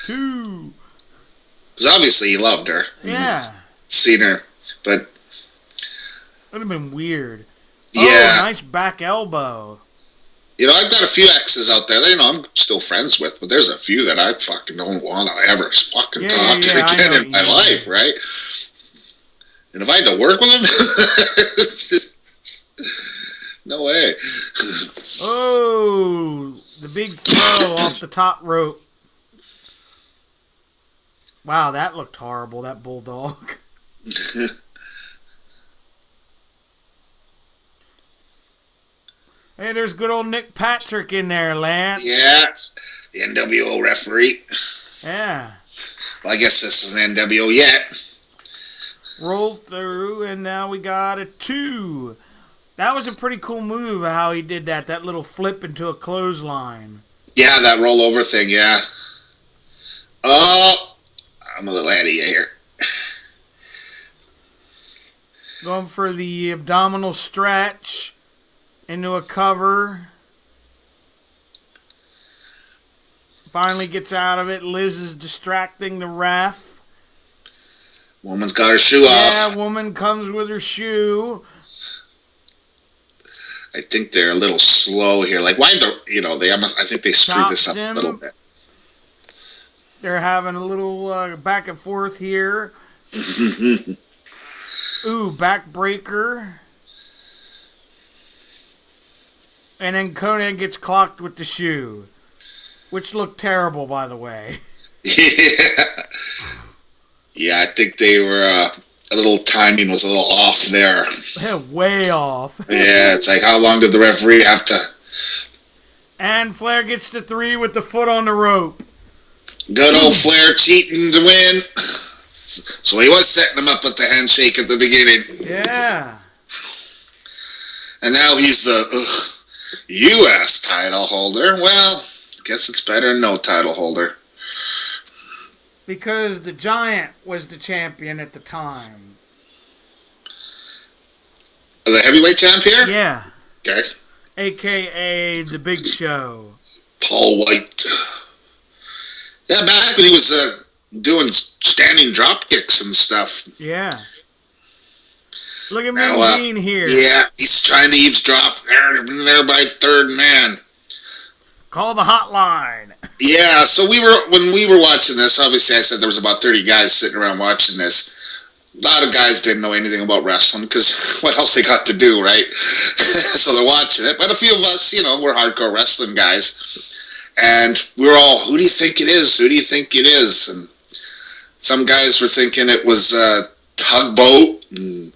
Two. Because obviously he loved her. Yeah. Seen her. But Would have been weird. yeah. Oh, nice back elbow. I've got a few exes out there that, I'm still friends with, but there's a few that I fucking don't want to ever fucking talk to again in my life, right? And if I had to work with them, no way. Oh, the big throw off the top rope. Wow, that looked horrible, that bulldog. Hey, there's good old Nick Patrick in there, Lance. Yeah, the NWO referee. Yeah. Well, I guess this isn't NWO yet. Roll through, and now we got a 2. That was a pretty cool move, how he did that little flip into a clothesline. Yeah, that rollover thing, yeah. Oh, I'm a little ahead of you here. Going for the abdominal stretch into a cover. Finally gets out of it. Liz is distracting the ref. Woman's got her shoe off. Yeah, woman comes with her shoe. I think they're a little slow here. Like, why I think they screwed this up a little bit. They're having a little back and forth here. Ooh, backbreaker. And then Conan gets clocked with the shoe. Which looked terrible, by the way. Yeah. Yeah, I think they were, a little timing was a little off there. Way off. Yeah, it's like, how long did the referee have to... And Flair gets the 3 with the foot on the rope. Good old Flair cheating to win. So he was setting him up with the handshake at the beginning. Yeah. And now he's the U.S. title holder. Well, guess it's better than no title holder. Because the Giant was the champion at the time. The heavyweight champ here? Yeah. Okay. A.K.A. The Big Show. Paul White. Yeah, back when he was doing standing drop kicks and stuff. Yeah. Look at Mean here. Yeah, he's trying to eavesdrop there by third man. Call the hotline. Yeah, so when we were watching this, obviously I said there was about 30 guys sitting around watching this. A lot of guys didn't know anything about wrestling because what else they got to do, right? So they're watching it. But a few of us, we're hardcore wrestling guys. And we were all, who do you think it is? Who do you think it is? And some guys were thinking it was Tugboat. And,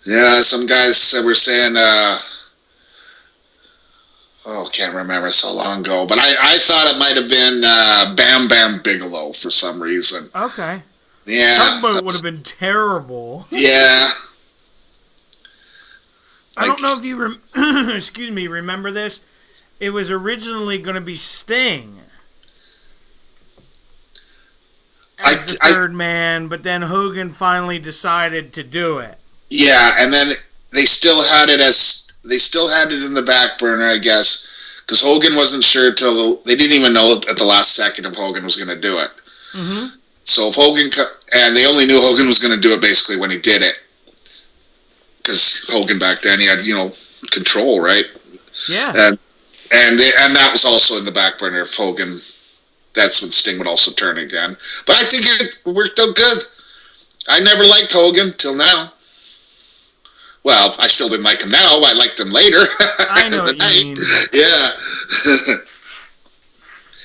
yeah, some guys were saying, can't remember, so long ago. But I thought it might have been Bam Bam Bigelow for some reason. Okay. Yeah. Tugboat would have been terrible. Yeah. I don't know if you remember this. It was originally going to be Sting as the third man, but then Hogan finally decided to do it. Yeah, and then they still had it in the back burner, I guess, because Hogan wasn't sure they didn't even know at the last second if Hogan was going to do it. Mm-hmm. So if and they only knew Hogan was going to do it basically when he did it, because Hogan back then he had control, right? Yeah. And that was also in the back burner if Hogan. That's when Sting would also turn again. But I think it worked out good. I never liked Hogan till now. Well, I still didn't like him now. I liked him later. I know what you mean. Yeah.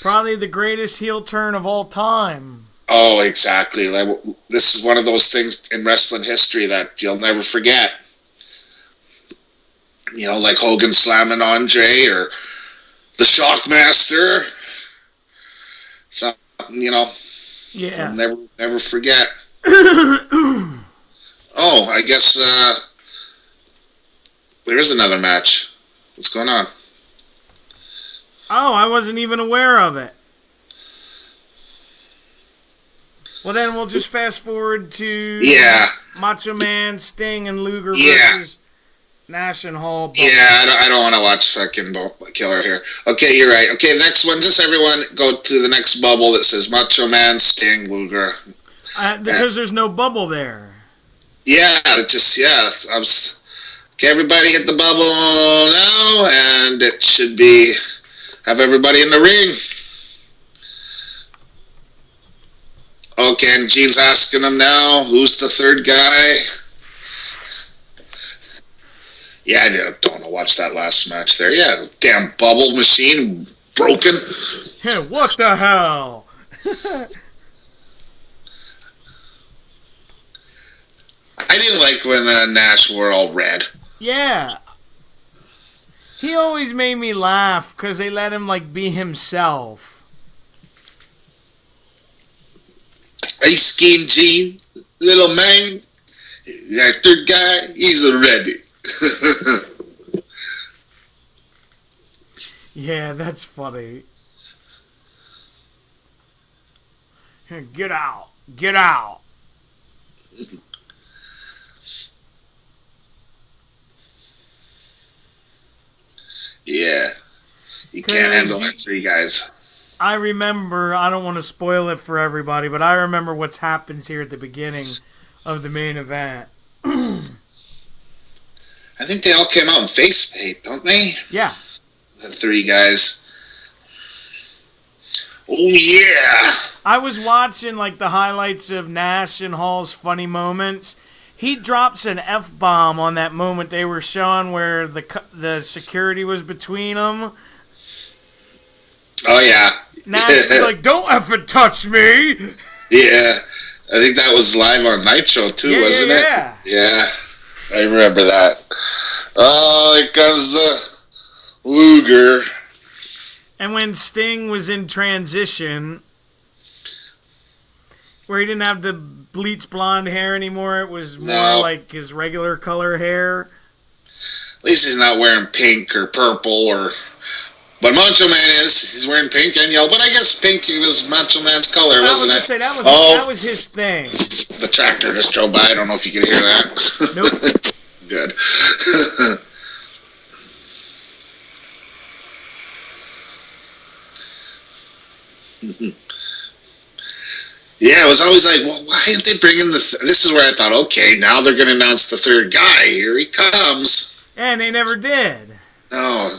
Probably the greatest heel turn of all time. Oh, exactly. This is one of those things in wrestling history that you'll never forget. Like Hogan slamming Andre or the Shockmaster. Something, Yeah. I'll never forget. Oh, I guess There is another match. What's going on? Oh, I wasn't even aware of it. Well, then we'll just fast forward to Macho Man, Sting, and Luger versus Nash and Hall. Yeah, I don't want to watch fucking Killer here. Okay, you're right. Okay, next one. Just everyone go to the next bubble that says Macho Man, Sting, Luger. Because there's no bubble there. Yeah, okay, everybody hit the bubble now, and it should be have everybody in the ring. Okay, and Gene's asking him now, who's the third guy? Yeah, I don't want to watch that last match there. Yeah, damn bubble machine broken. Hey, what the hell? I didn't like when Nash wore all red. Yeah. He always made me laugh because they let him, be himself. Ice Skin Gene, little man. That third guy, he's ready. Yeah, that's funny. Get out. Get out. Yeah. You can't handle that three guys. I remember, I don't want to spoil it for everybody, but I remember what's happens here at the beginning of the main event. I think they all came out in face paint, don't they? Yeah. The three guys. Oh, yeah. I was watching, the highlights of Nash and Hall's funny moments. He drops an F-bomb on that moment they were showing where the security was between them. Oh, yeah. Nash is like, don't effing touch me. Yeah. I think that was live on Nitro, too, wasn't it? Yeah. Yeah. I remember that. Oh, here comes the Luger. And when Sting was in transition, where he didn't have the bleach blonde hair anymore, it was more like his regular color hair. At least he's not wearing pink or purple or... But Macho Man is. He's wearing pink and yellow. But I guess pink was Macho Man's color, wasn't it? That was his thing. The tractor just drove by. I don't know if you could hear that. Nope. Good. Yeah, it was always like, well, why aren't they bringing this is where I thought, okay, now they're going to announce the third guy. Here he comes. And they never did. No.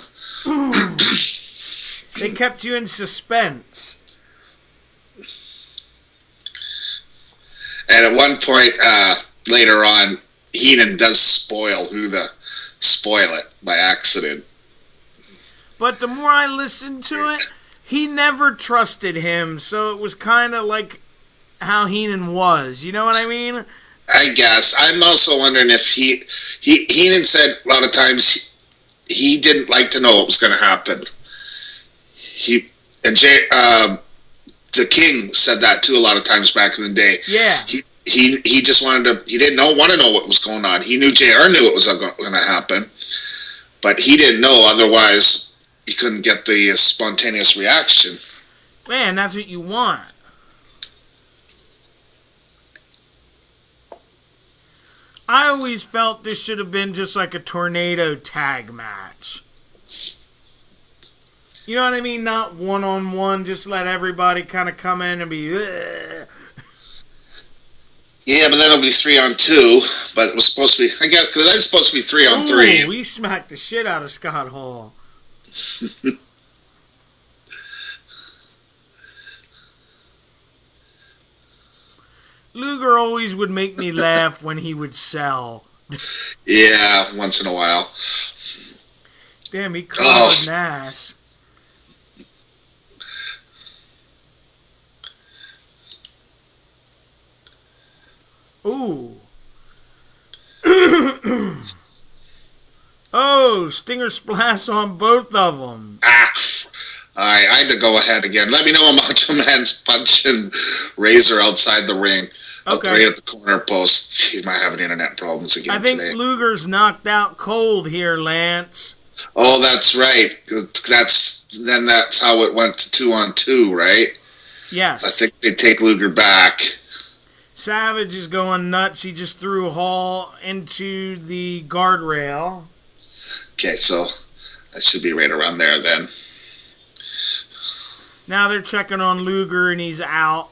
They kept you in suspense. And at one point, later on, Heenan does spoil it by accident. But the more I listened to it, he never trusted him, so it was kind of like how Heenan was. You know what I mean? I guess. I'm also wondering if Heenan said a lot of times he didn't like to know what was going to happen. The King said that too a lot of times back in the day. Yeah. He just wanted to. He didn't want to know what was going on. He knew JR knew what was going to happen, but he didn't know. Otherwise, he couldn't get the spontaneous reaction. Man, that's what you want. I always felt this should have been just like a tornado tag match. You know what I mean? Not one-on-one, just let everybody kind of come in and be... Ugh. Yeah, but then it'll be 3-on-2. But it was supposed to be... I guess, because it's supposed to be 3-on-3. We smacked the shit out of Scott Hall. Luger always would make me laugh when he would sell. Yeah, once in a while. Damn, he called Nash. Ooh. Oh, Stinger splash on both of them. I had to go ahead again. Let me know when Macho Man's punching Razor outside the ring. Okay. Right at the corner post. He might have an internet problems again I think today. Luger's knocked out cold here, Lance. Oh, that's right. That's how it went to 2-on-2, right? Yes. So I think they take Luger back. Savage is going nuts. He just threw Hall into the guardrail. Okay, so that should be right around there then. Now they're checking on Luger, and he's out.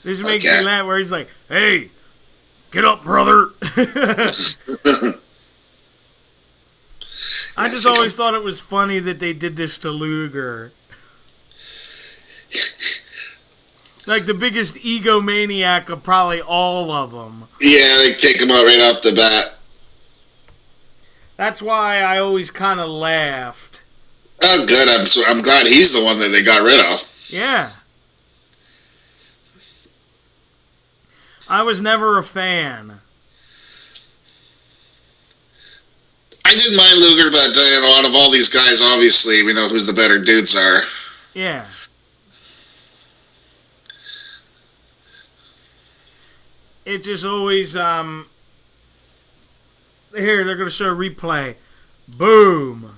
This makes me laugh where he's like, hey, get up, brother. I just always thought it was funny that they did this to Luger. Like the biggest egomaniac of probably all of them. Yeah, they take him out right off the bat. That's why I always kind of laughed. Oh, good. I'm glad he's the one that they got rid of. Yeah. I was never a fan. I didn't mind Luger, but out of all these guys, obviously, we know who's the better dudes are. Yeah. It just always, here, they're going to show a replay. Boom.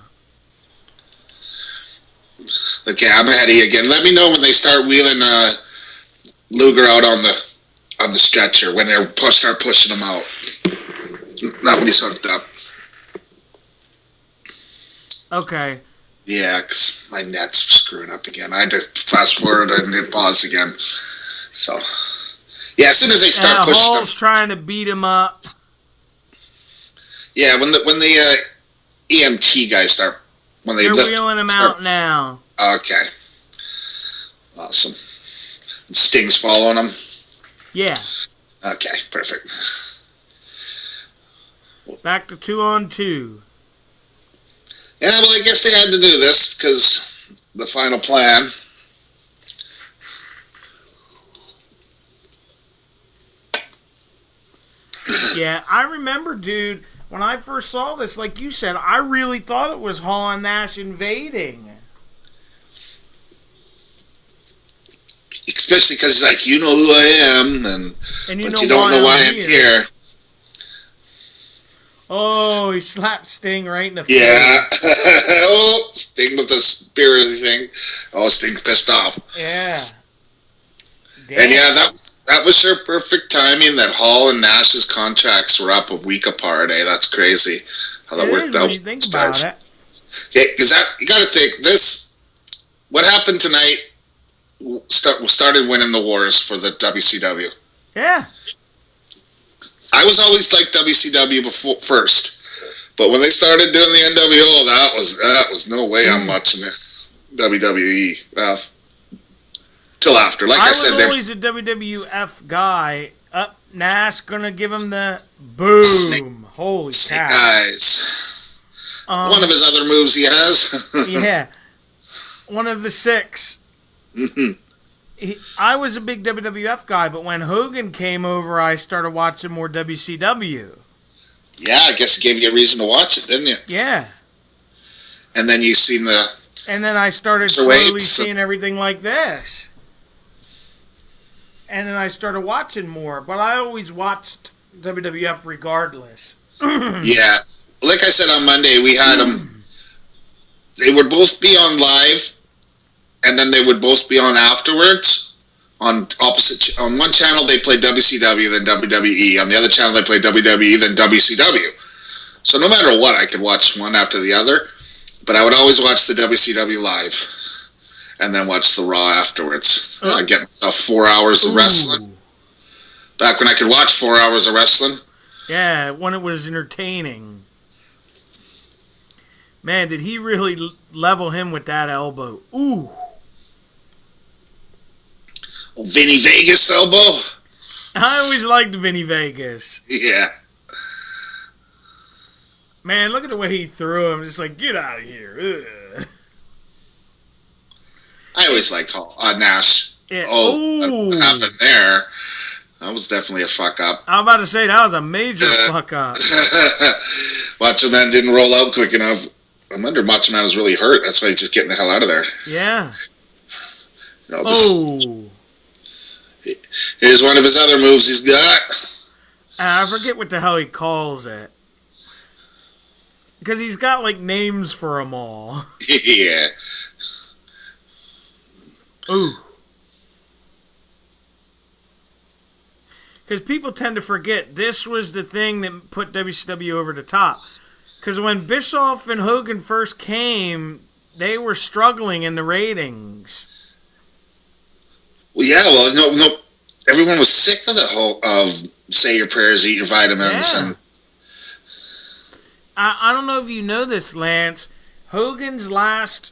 Okay, I'm ahead of you again. Let me know when they start wheeling Luger out on the stretcher, when they start pushing him out. Not when he's hooked up. Okay. Yeah, because my net's screwing up again. I had to fast forward and hit pause again. So, yeah, as soon as they start pushing Hall's him. trying to beat him up. Yeah, when the EMT guys start, when they They're wheeling him out now. Okay. Awesome. And Sting's following him? Yeah. Okay, perfect. Back to 2-on-2. Yeah, well, I guess they had to do this because the final plan. Yeah, I remember, dude, when I first saw this, like you said, I really thought it was Hall and Nash invading. Especially because he's like, you know who I am, and but you don't know why I'm here. Oh, he slapped Sting right in the face. Yeah. Oh, Sting with the spear thing. Oh, Sting's pissed off. Yeah. Damn. And yeah, that was sure perfect timing that Hall and Nash's contracts were up a week apart. That's crazy how that worked out. When you think about it. Okay, because you got to take this. What happened tonight started winning the wars for the WCW. Yeah. I was always like WCW first, but when they started doing the NWO, that was no way I'm watching it. WWE till after. Like I said, I was always a WWF guy. Nash gonna give him the boom. Holy cow! Guys, one of his other moves he has. Yeah, one of the 6. I was a big WWF guy, but when Hogan came over, I started watching more WCW. Yeah, I guess it gave you a reason to watch it, didn't you? Yeah. And then you seen And then I started slowly seeing everything like this. And then I started watching more, but I always watched WWF regardless. Yeah. Like I said on Monday, we had them. They would both be on live, and then they would both be on afterwards. On one channel they played WCW, then WWE. On the other channel they played WWE, then WCW. So no matter what, I could watch one after the other. But I would always watch the WCW live, and then watch the Raw afterwards. I get myself 4 hours of wrestling. Back when I could watch 4 hours of wrestling. Yeah, when it was entertaining. Man, did he really level him with that elbow? Ooh. Vinny Vegas elbow? I always liked Vinny Vegas. Yeah. Man, look at the way he threw him. Just like, get out of here. Ugh. I always liked Nash. Yeah. What happened there? That was definitely a fuck up. I'm about to say that was a major fuck up. Macho Man didn't roll out quick enough. I wonder if Macho Man was really hurt. That's why he's just getting the hell out of there. Yeah. Here's one of his other moves he's got. I forget what the hell he calls it. Because he's got, like, names for them all. Yeah. Ooh. Because people tend to forget this was the thing that put WCW over the top. Because when Bischoff and Hogan first came, they were struggling in the ratings. Well, yeah, no. Everyone was sick of the whole of say your prayers, eat your vitamins, Yeah. and I don't know if you know this, Lance. Hogan's last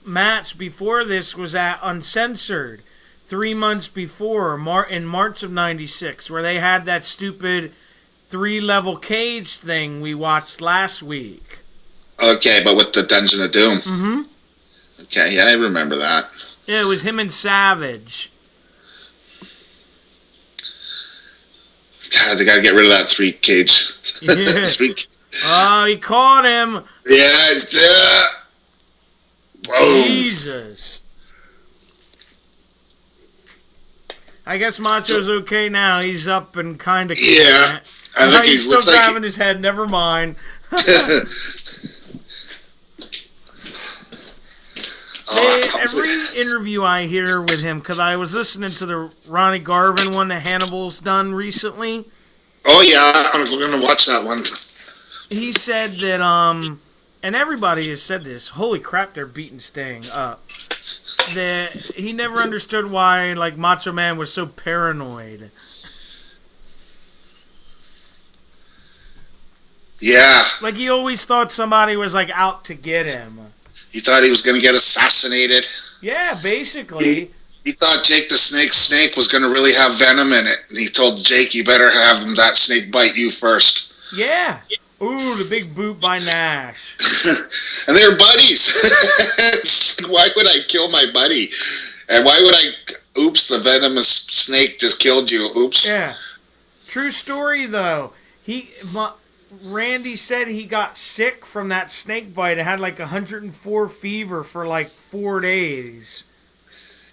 match before this was at Uncensored 3 months before, in March of '96, where they had that stupid 3-level cage thing we watched last week. okay, but with the Dungeon of Doom. Mm-hmm. Okay, yeah, I remember that. Yeah, it was him and Savage. They gotta get rid of that 3 cage. Yeah. Oh, he caught him. Yeah. Whoa. Jesus. I guess Macho's okay now. He's up and kind of. Yeah. I think he's still looks grabbing his head. Never mind. Every interview I hear with him, because I was listening to the Ronnie Garvin one that Hannibal's done recently. Oh yeah, I'm gonna watch that one. He said that, and everybody has said this, holy crap, they're beating Sting up. That he never understood why, like, Macho Man was so paranoid. Yeah. Like, he always thought somebody was, like, out to get him. He thought he was gonna get assassinated. Yeah, basically. He thought Jake the Snake was gonna really have venom in it. And he told Jake, you better have that snake bite you first. Yeah. Ooh, the big boot by Nash. And they were buddies. It's like, why would I kill my buddy? And why would I... Oops, the venomous snake just killed you. Oops. Yeah. True story, though. Randy said he got sick from that snake bite. It had like 104 fever for like 4 days.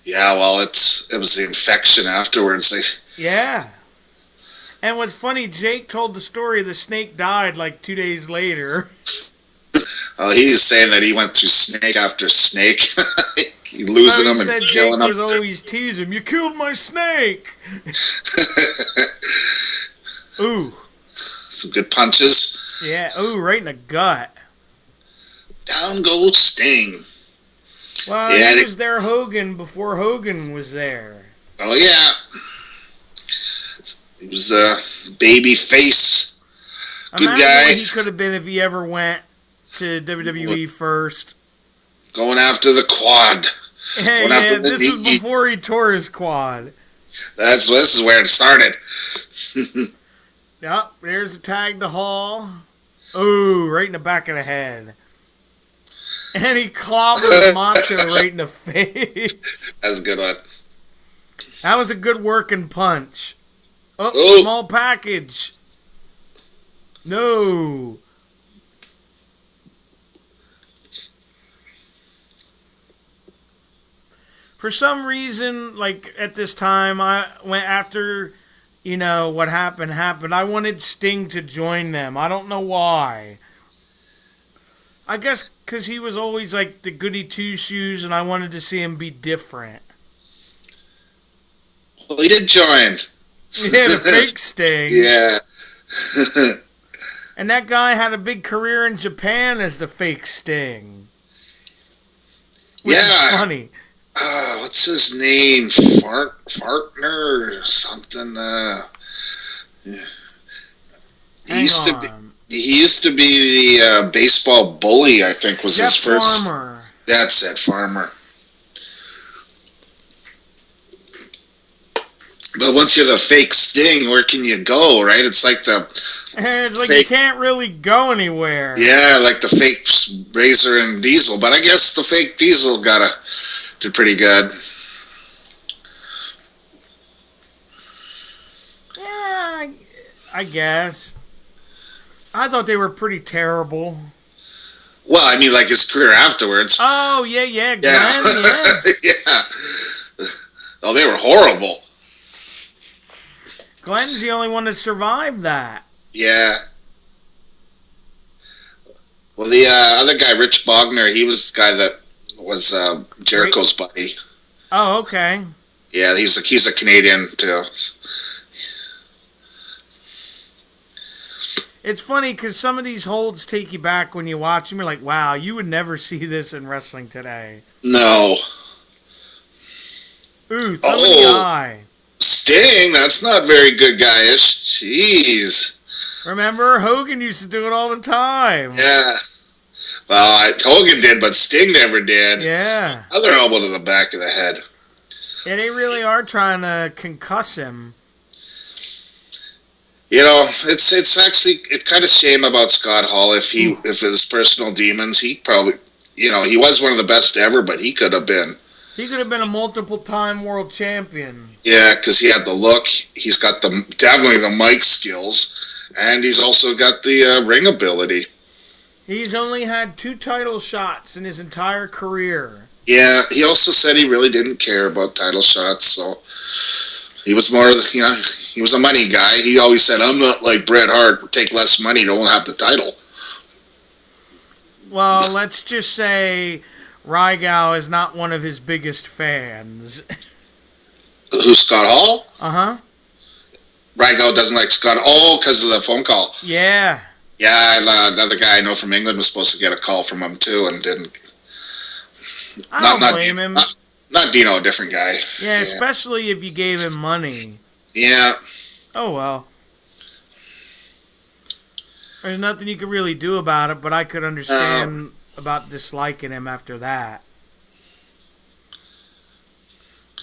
Yeah, well, it was the infection afterwards. Yeah. And what's funny, Jake told the story the snake died like 2 days later. Oh, he's saying that he went through snake after snake. He losing them and killing them. Jake was always teasing him, you killed my snake! Ooh. Some good punches. Yeah, ooh, right in the gut. Down goes Sting. Well, yeah, he was there Hogan before Hogan was there. Oh, yeah. He was a baby face. Good guy. What he could have been if he ever went to WWE first. Going after the quad. Hey, yeah, this was before he tore his quad. This is where it started. Yep, there's a tag to Hall. Ooh, right in the back of the head. And he clobbered Macho right in the face. That's a good one. That was a good working punch. Oh, small package. No. For some reason, like, at this time, I went after, what happened. I wanted Sting to join them. I don't know why. I guess because he was always, like, the goody two-shoes, and I wanted to see him be different. Well, he did join. Yeah, the fake Sting. Yeah. And that guy had a big career in Japan as the fake Sting. Which is funny. What's his name? Fartner or something? He used to be the baseball bully, I think, was Jeff his first. Farmer. That's it, Farmer. But once you're the fake Sting, where can you go, right? It's like you can't really go anywhere. Yeah, like the fake Razor and Diesel. But I guess the fake Diesel did pretty good. I guess. I thought they were pretty terrible. Well, I mean, like his career afterwards. Oh, yeah, Glenn, Yeah. Yeah. Oh, they were horrible. Glenn's the only one that survived that. Yeah. Well, the other guy, Rich Bogner, he was the guy that was Jericho's buddy. Oh, okay. Yeah, he's a Canadian too. It's funny because some of these holds take you back when you watch them. You're like, wow, you would never see this in wrestling today. No. Ooh, thumb in the eye. Sting, that's not very good, guyish. Jeez. Remember, Hogan used to do it all the time. Yeah. Well, Hogan did, but Sting never did. Yeah. Other elbow to the back of the head. Yeah, they really are trying to concuss him. You know, it's kind of shame about Scott Hall. If his personal demons, he probably, he was one of the best ever, but he could have been. He could have been a multiple-time world champion. Yeah, because he had the look. He's got definitely the mic skills, and he's also got the ring ability. He's only had 2 title shots in his entire career. Yeah, he also said he really didn't care about title shots, so he was more, he was a money guy. He always said, I'm not like Bret Hart, take less money, don't have the title. Well, let's just say Rygal is not one of his biggest fans. Who's Scott Hall? Uh-huh. Rygal doesn't like Scott. Oh, because of the phone call. Yeah. Yeah, another guy I know from England was supposed to get a call from him too, and didn't. I don't blame him. Not Dino, a different guy. Yeah, especially if you gave him money. Yeah. Oh, well. There's nothing you could really do about it, but I could understand about disliking him after that.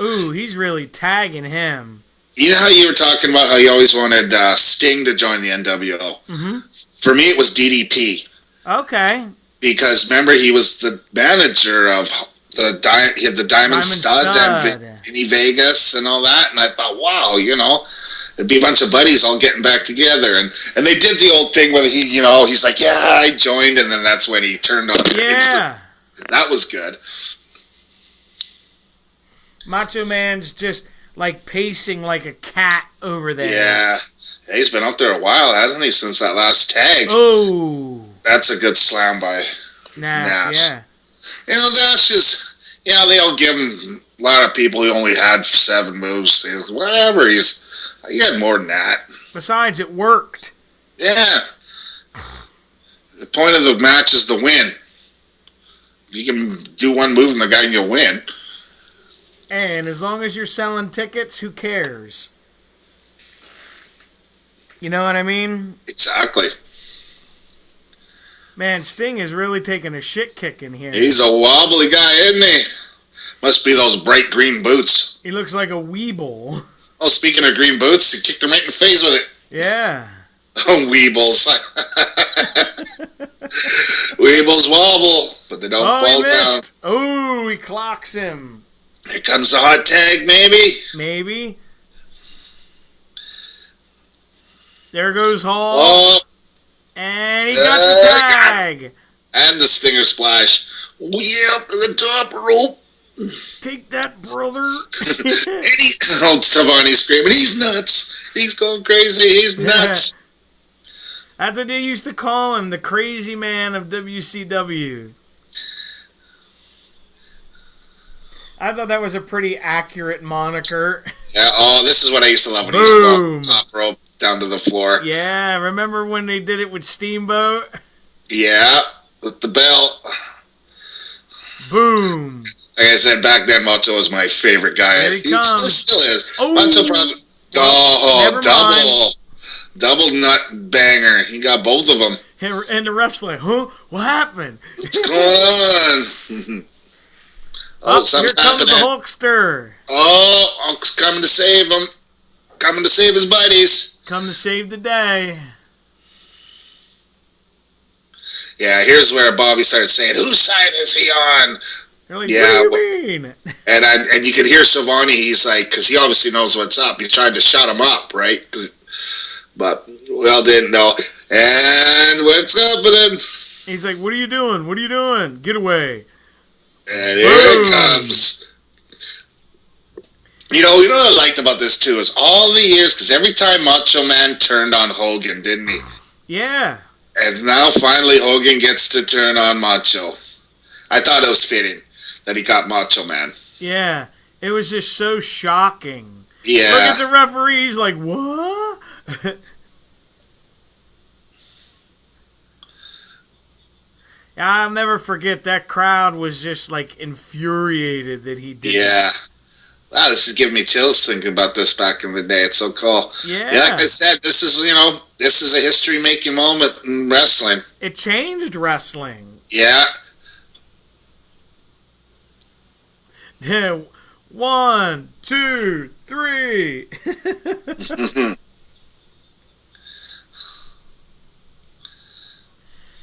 Ooh, he's really tagging him. You know how you were talking about how you always wanted Sting to join the NWO? Mm-hmm. For me, it was DDP. Okay. Because remember, he was the manager of the Diamond Stud and Vinny Vegas and all that, and I thought, wow, it'd be a bunch of buddies all getting back together, and they did the old thing where he's like, yeah, I joined, and then that's when he turned on. Yeah. That was good. Macho Man's just like pacing like a cat over there. Yeah. He's been up there a while, hasn't he, since that last tag? Oh. That's a good slam by Nash. Yeah. Nash is, they all give him, a lot of people, he only had 7 moves. Whatever, he had more than that. Besides, it worked. Yeah. The point of the match is the win. If you can do one move and the guy can win. And as long as you're selling tickets, who cares? You know what I mean? Exactly. Man, Sting is really taking a shit kick in here. He's a wobbly guy, isn't he? Must be those bright green boots. He looks like a weeble. Oh, speaking of green boots, he kicked him right in the face with it. Yeah. Oh, weebles. Weebles wobble, but they don't fall down. Oh, he clocks him. Here comes the hot tag, maybe? Maybe. There goes Hall. Oh. And he got the tag. And the Stinger Splash. Yeah, up to the top rope. Take that, brother. And Tavani's screaming, he's nuts. He's going crazy. He's nuts. That's what they used to call him, the crazy man of WCW. I thought that was a pretty accurate moniker. Yeah, this is what I used to love when he used to go off the top rope down to the floor. Yeah, remember when they did it with Steamboat? Yeah, with the belt. Boom. Like I said, back then, Macho was my favorite guy. Here he comes. Still is. Oh, Macho probably... double nut banger. He got both of them. And the ref's like, huh? What happened? What's going on? Something's happening. Here comes the Hulkster. Oh, Hulk's coming to save him. Coming to save his buddies. Come to save the day. Yeah, here's where Bobby started saying, whose side is he on? They're like, what do you mean? And you could hear Schiavone, he's like, because he obviously knows what's up. He's trying to shut him up, right? But Well, didn't know. And what's happening? He's like, "What are you doing? What are you doing? Get away!" And here it comes. You know what I liked about this too is all the years, because every time Macho Man turned on Hogan, didn't he? Yeah. And now finally Hogan gets to turn on Macho. I thought it was fitting that he got Macho Man. Yeah. It was just so shocking. Yeah. Look at the referee. He's like, what? I'll never forget that crowd was just like infuriated that he did. Yeah. Wow, this is giving me chills thinking about this back in the day. It's so cool. Yeah. Like I said, this is a history-making moment in wrestling. It changed wrestling. Yeah. Yeah. 1, 2, 3.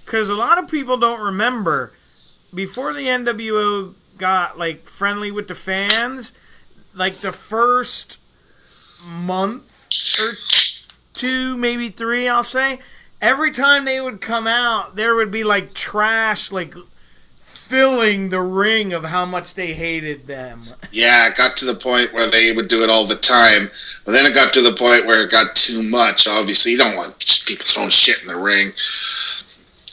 Because a lot of people don't remember, before the NWO got like friendly with the fans, like the first month or 2, maybe 3, I'll say, every time they would come out, there would be like trash, like filling the ring of how much they hated them. Yeah, it got to the point where they would do it all the time, but then it got to the point where it got too much. Obviously, you don't want people throwing shit in the ring.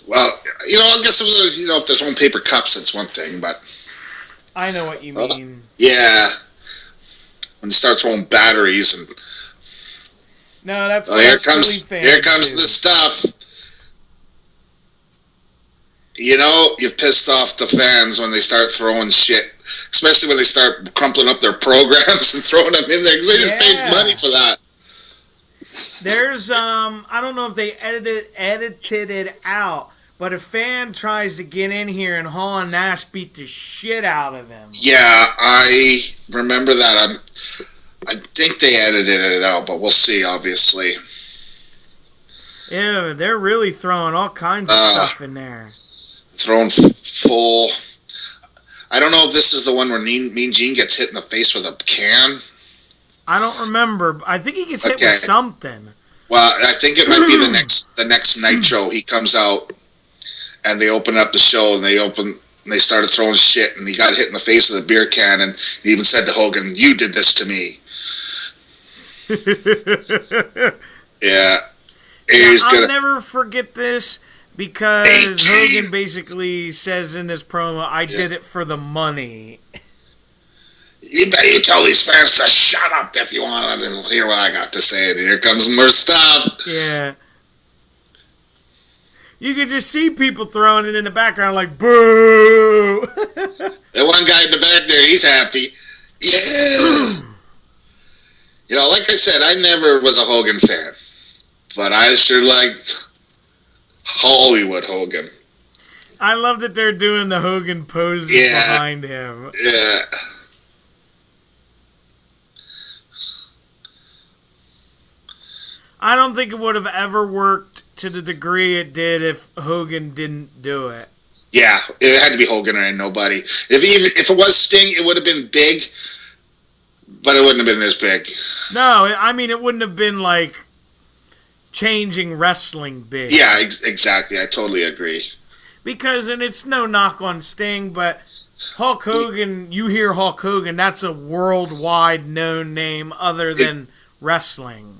Well, I guess if they're throwing paper cups, that's one thing, but I know what you mean. Yeah, when you start throwing batteries and no, that's here comes the stuff. You've pissed off the fans when they start throwing shit, especially when they start crumpling up their programs and throwing them in there because they just paid money for that. There's I don't know if they edited it out, but a fan tries to get in here and Hall and Nash beat the shit out of him. Yeah, I remember that. I think they edited it out, but we'll see, obviously. Yeah, they're really throwing all kinds of stuff in there. Throwing full. I don't know if this is the one where Mean Gene gets hit in the face with a can. I don't remember. I think he gets hit with something. Well, I think it might be the next Nitro. He comes out, and they open up the show, and they started throwing shit, and he got hit in the face with a beer can, and he even said to Hogan, "You did this to me." Yeah. I'll never forget this because Hogan basically says in this promo, "I did it for the money." You tell these fans to shut up if you want to hear what I got to say. And here comes more stuff. Yeah. You could just see people throwing it in the background like, boo! The one guy in the back there, he's happy. Yeah! Like I said, I never was a Hogan fan. But I sure liked Hollywood Hogan. I love that they're doing the Hogan poses behind him. Yeah. I don't think it would have ever worked to the degree it did if Hogan didn't do it. Yeah, it had to be Hogan or nobody. If it was Sting, it would have been big, but it wouldn't have been this big. No, I mean, it wouldn't have been like changing wrestling big. Yeah, exactly. I totally agree. Because, and it's no knock on Sting, but Hulk Hogan, you hear Hulk Hogan, that's a worldwide known name other than wrestling.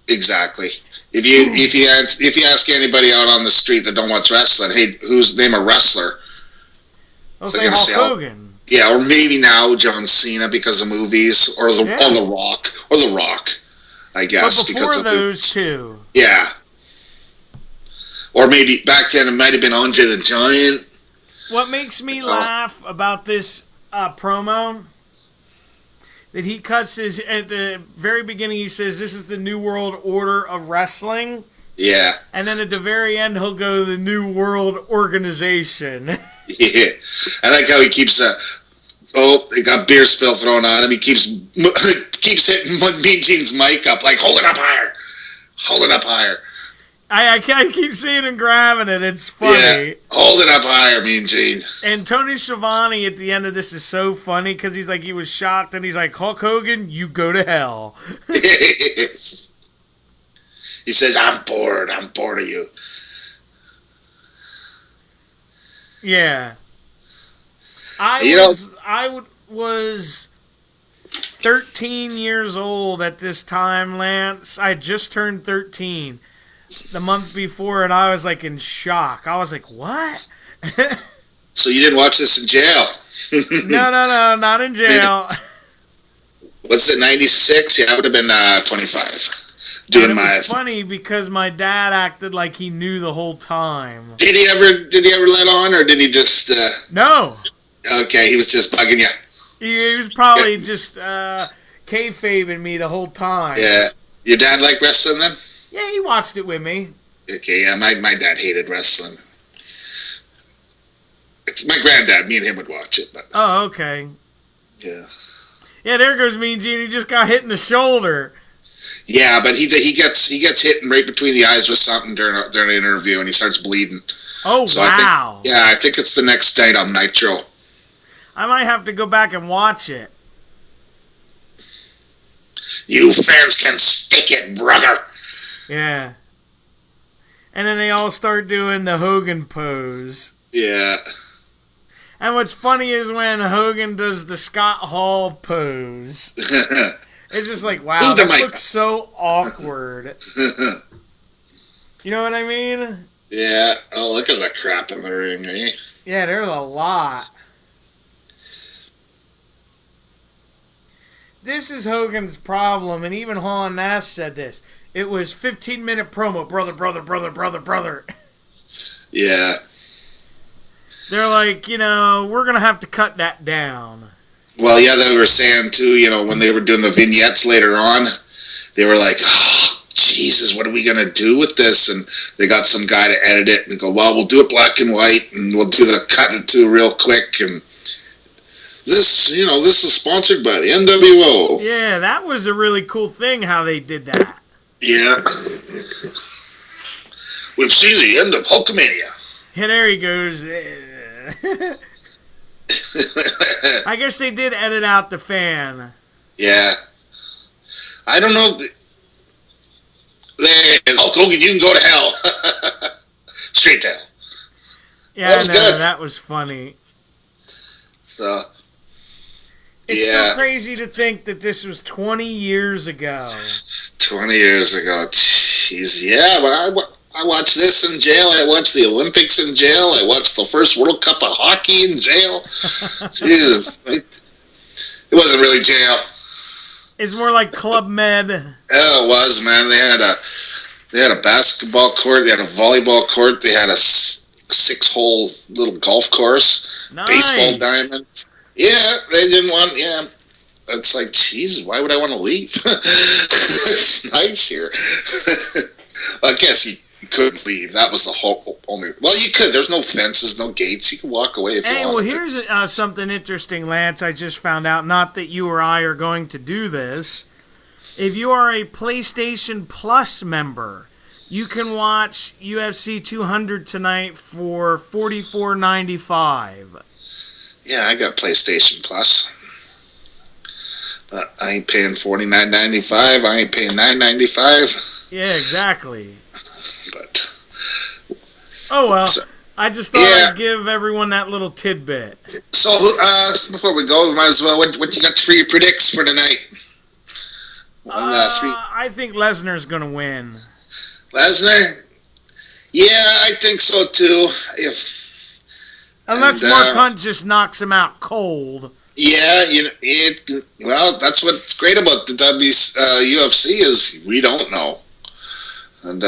Exactly. If you ask anybody out on the street that don't watch wrestling, hey, name a wrestler? They'll say Hulk Hogan. Yeah, or maybe now John Cena because of movies, or the Rock, I guess. But before because those two. Yeah. Or maybe back then it might have been Andre the Giant. What makes me laugh about this promo, that he cuts at the very beginning, he says, "This is the New World Order of Wrestling." Yeah. And then at the very end, he'll go, "The New World Organization." Yeah. I like how he keeps, they got beer spill thrown on him. He keeps hitting Mean Gene's mic up, like, hold it up higher. Hold it up higher. I keep seeing him grabbing it. It's funny. Yeah, hold it up higher, Mean Gene. And Tony Schiavone at the end of this is so funny because he's like, he was shocked and he's like, "Hulk Hogan, you go to hell." He says, I'm bored. I'm bored of you. Yeah. I was 13 years old at this time, Lance. I just turned 13 the month before, and I was like in shock. I was like, what? So you didn't watch this in jail? No, not in jail. Was it 96? Yeah, I would have been 25. And it was funny because my dad acted like he knew the whole time. Did he ever let on, or did he just? No. Okay, he was just bugging you. He was probably just kayfabing me the whole time. Yeah. Your dad like wrestling then? Yeah, he watched it with me. Okay, yeah, my dad hated wrestling. It's my granddad. Me and him would watch it, but. Oh, okay. Yeah. Yeah, there goes Mean Gene. He just got hit in the shoulder. Yeah, but he gets hit right between the eyes with something during an interview, and he starts bleeding. Oh, so wow! I think it's the next night on Nitro. I might have to go back and watch it. You fans can stick it, brother. Yeah. And then they all start doing the Hogan pose. Yeah. And what's funny is when Hogan does the Scott Hall pose. It's just like, wow, that looks so awkward. You know what I mean? Yeah. Oh, look at the crap in the ring, eh? Yeah, there's a lot. This is Hogan's problem, and even Hall and Nash said this. It was 15-minute promo, brother. Yeah. They're like, we're going to have to cut that down. Well, yeah, they were saying, too, when they were doing the vignettes later on, they were like, oh, Jesus, what are we going to do with this? And they got some guy to edit it and go, well, we'll do it black and white, and we'll do the cut and two real quick. And this, this is sponsored by the NWO. Yeah, that was a really cool thing how they did that. Yeah. We've seen the end of Hulkamania. Yeah, there he goes. I guess they did edit out the fan. Yeah. I don't know. There it is. Hulk Hogan, you can go to hell. Straight to hell. Yeah, I know. Good. That was funny. So. It's so crazy to think that this was 20 years ago. 20 years ago. Jeez. Yeah, but I watched this in jail. I watched the Olympics in jail. I watched the first World Cup of hockey in jail. Jesus. It wasn't really jail. It's more like Club Med. Oh, it was, man. They had a basketball court. They had a volleyball court. They had a 6-hole little golf course. Nice. Baseball diamond. Yeah, they didn't want, It's like, Jesus, why would I want to leave? It's nice here. I guess you couldn't leave. That was the whole only. Well, you could. There's no fences, no gates. You can walk away if you want. Well, here's something interesting, Lance. I just found out. Not that you or I are going to do this. If you are a PlayStation Plus member, you can watch UFC 200 tonight for $44.95. Yeah, I got PlayStation Plus. But I ain't paying $49.95. I ain't paying $9.95. Yeah, exactly. But oh well, I just thought I'd give everyone that little tidbit. So before we go, we might as well. What you got for your predicts for tonight? I think Lesnar's gonna win. Lesnar? Yeah, I think so too. Unless Mark Hunt just knocks him out cold. Yeah, well, that's what's great about the UFC is we don't know. And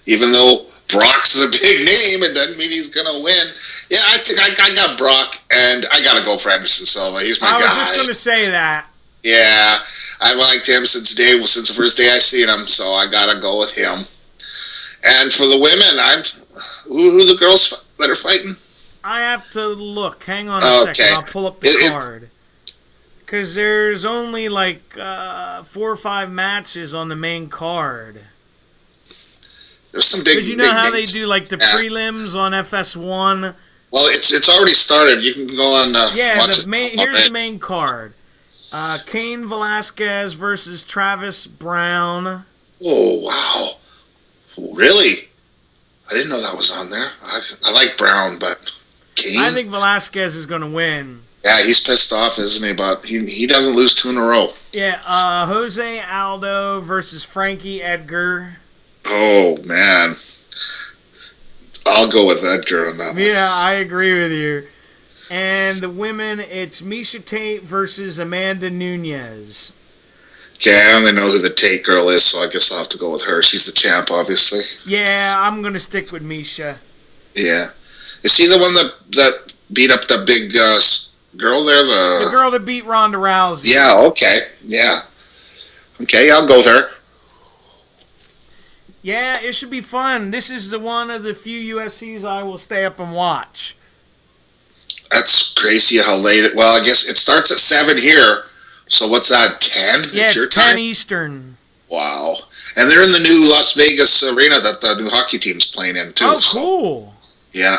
even though Brock's the big name, it doesn't mean he's gonna win. Yeah, I think I got Brock, and I gotta go for Anderson Silva. He's my guy. I was just gonna say that. Yeah, I liked him since the first day I seen him, so I gotta go with him. And for the women, who are the girls that are fighting? I have to look. Hang on a second. I'll pull up the card. Because there's only like 4 or 5 matches on the main card. There's some big. Because you know how they do like the prelims on FS1. Well, it's already started. You can go on. Here's the main card. Cain Velasquez versus Travis Brown. Oh, wow. Really? I didn't know that was on there. I like Brown, but Kane? I think Velasquez is going to win. Yeah, he's pissed off, isn't he? But he doesn't lose 2 in a row. Yeah, Jose Aldo versus Frankie Edgar. Oh, man. I'll go with Edgar on that one. Yeah, I agree with you. And the women, it's Misha Tate versus Amanda Nunes. Okay, I only know who the Tate girl is, so I guess I'll have to go with her. She's the champ, obviously. Yeah, I'm going to stick with Misha. Yeah. Is she the one that beat up the big girl there? The girl that beat Ronda Rousey. Yeah, okay. Yeah. Okay, I'll go with her. Yeah, it should be fun. This is one of the few UFCs I will stay up and watch. That's crazy how late it... Well, I guess it starts at 7 here. So what's that, 10? Yeah, it's 10 time? Eastern. Wow. And they're in the new Las Vegas arena that the new hockey team's playing in, too. Oh, cool. So, yeah.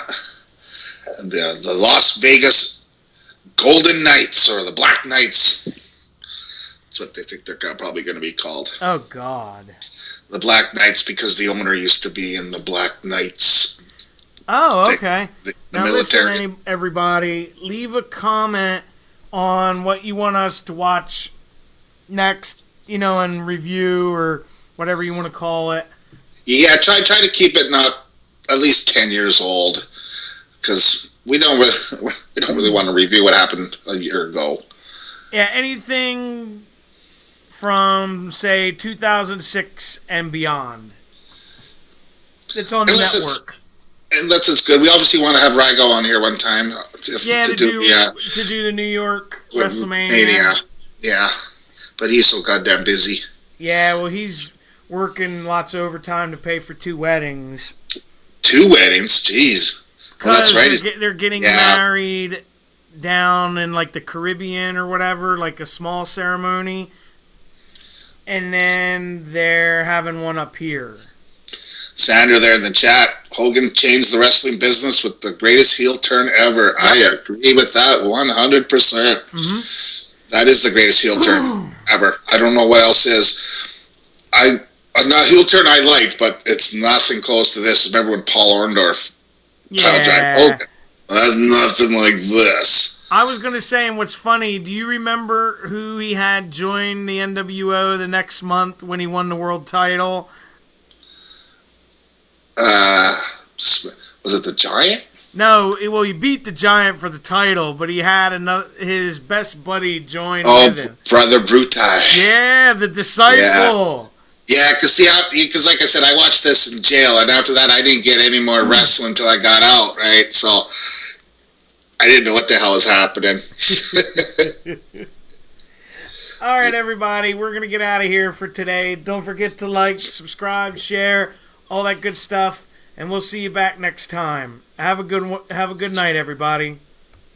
And the Las Vegas Golden Knights, or the Black Knights. That's what they think they're probably going to be called. Oh, God. The Black Knights, because the owner used to be in the Black Knights. Oh, okay. The now military. Listen, everybody, leave a comment on what you want us to watch next, and review or whatever you want to call it. Yeah, try to keep it not at least 10 years old, because we don't really want to review what happened a year ago. Yeah, anything from, say, 2006 and beyond. It's on the network. Unless it's good. We obviously want to have Rygo on here one time. To do the New York WrestleMania. Yeah, but he's so goddamn busy. Yeah, well, he's working lots of overtime to pay for 2 weddings. 2 weddings? Jeez. Well, that's right. They're getting married down in, like, the Caribbean or whatever, like a small ceremony. And then they're having one up here. Sandra there in the chat. Hogan changed the wrestling business with the greatest heel turn ever. Yep. I agree with that 100%. Mm-hmm. That is the greatest heel turn ever. I don't know what else is. A heel turn I liked, but it's nothing close to this. Remember when Paul Orndorff pile drive Hogan? That's nothing like this. I was going to say, and what's funny, do you remember who he had join the NWO the next month when he won the world title? Was it the Giant? No, he beat the Giant for the title, but he had his best buddy join with him. Brother Brutai. Yeah, the Disciple. Yeah, because like I said, I watched this in jail, and after that, I didn't get any more wrestling until I got out, right? So I didn't know what the hell was happening. All right, everybody, we're going to get out of here for today. Don't forget to like, subscribe, share, all that good stuff, and we'll see you back next time. Have a good night, everybody.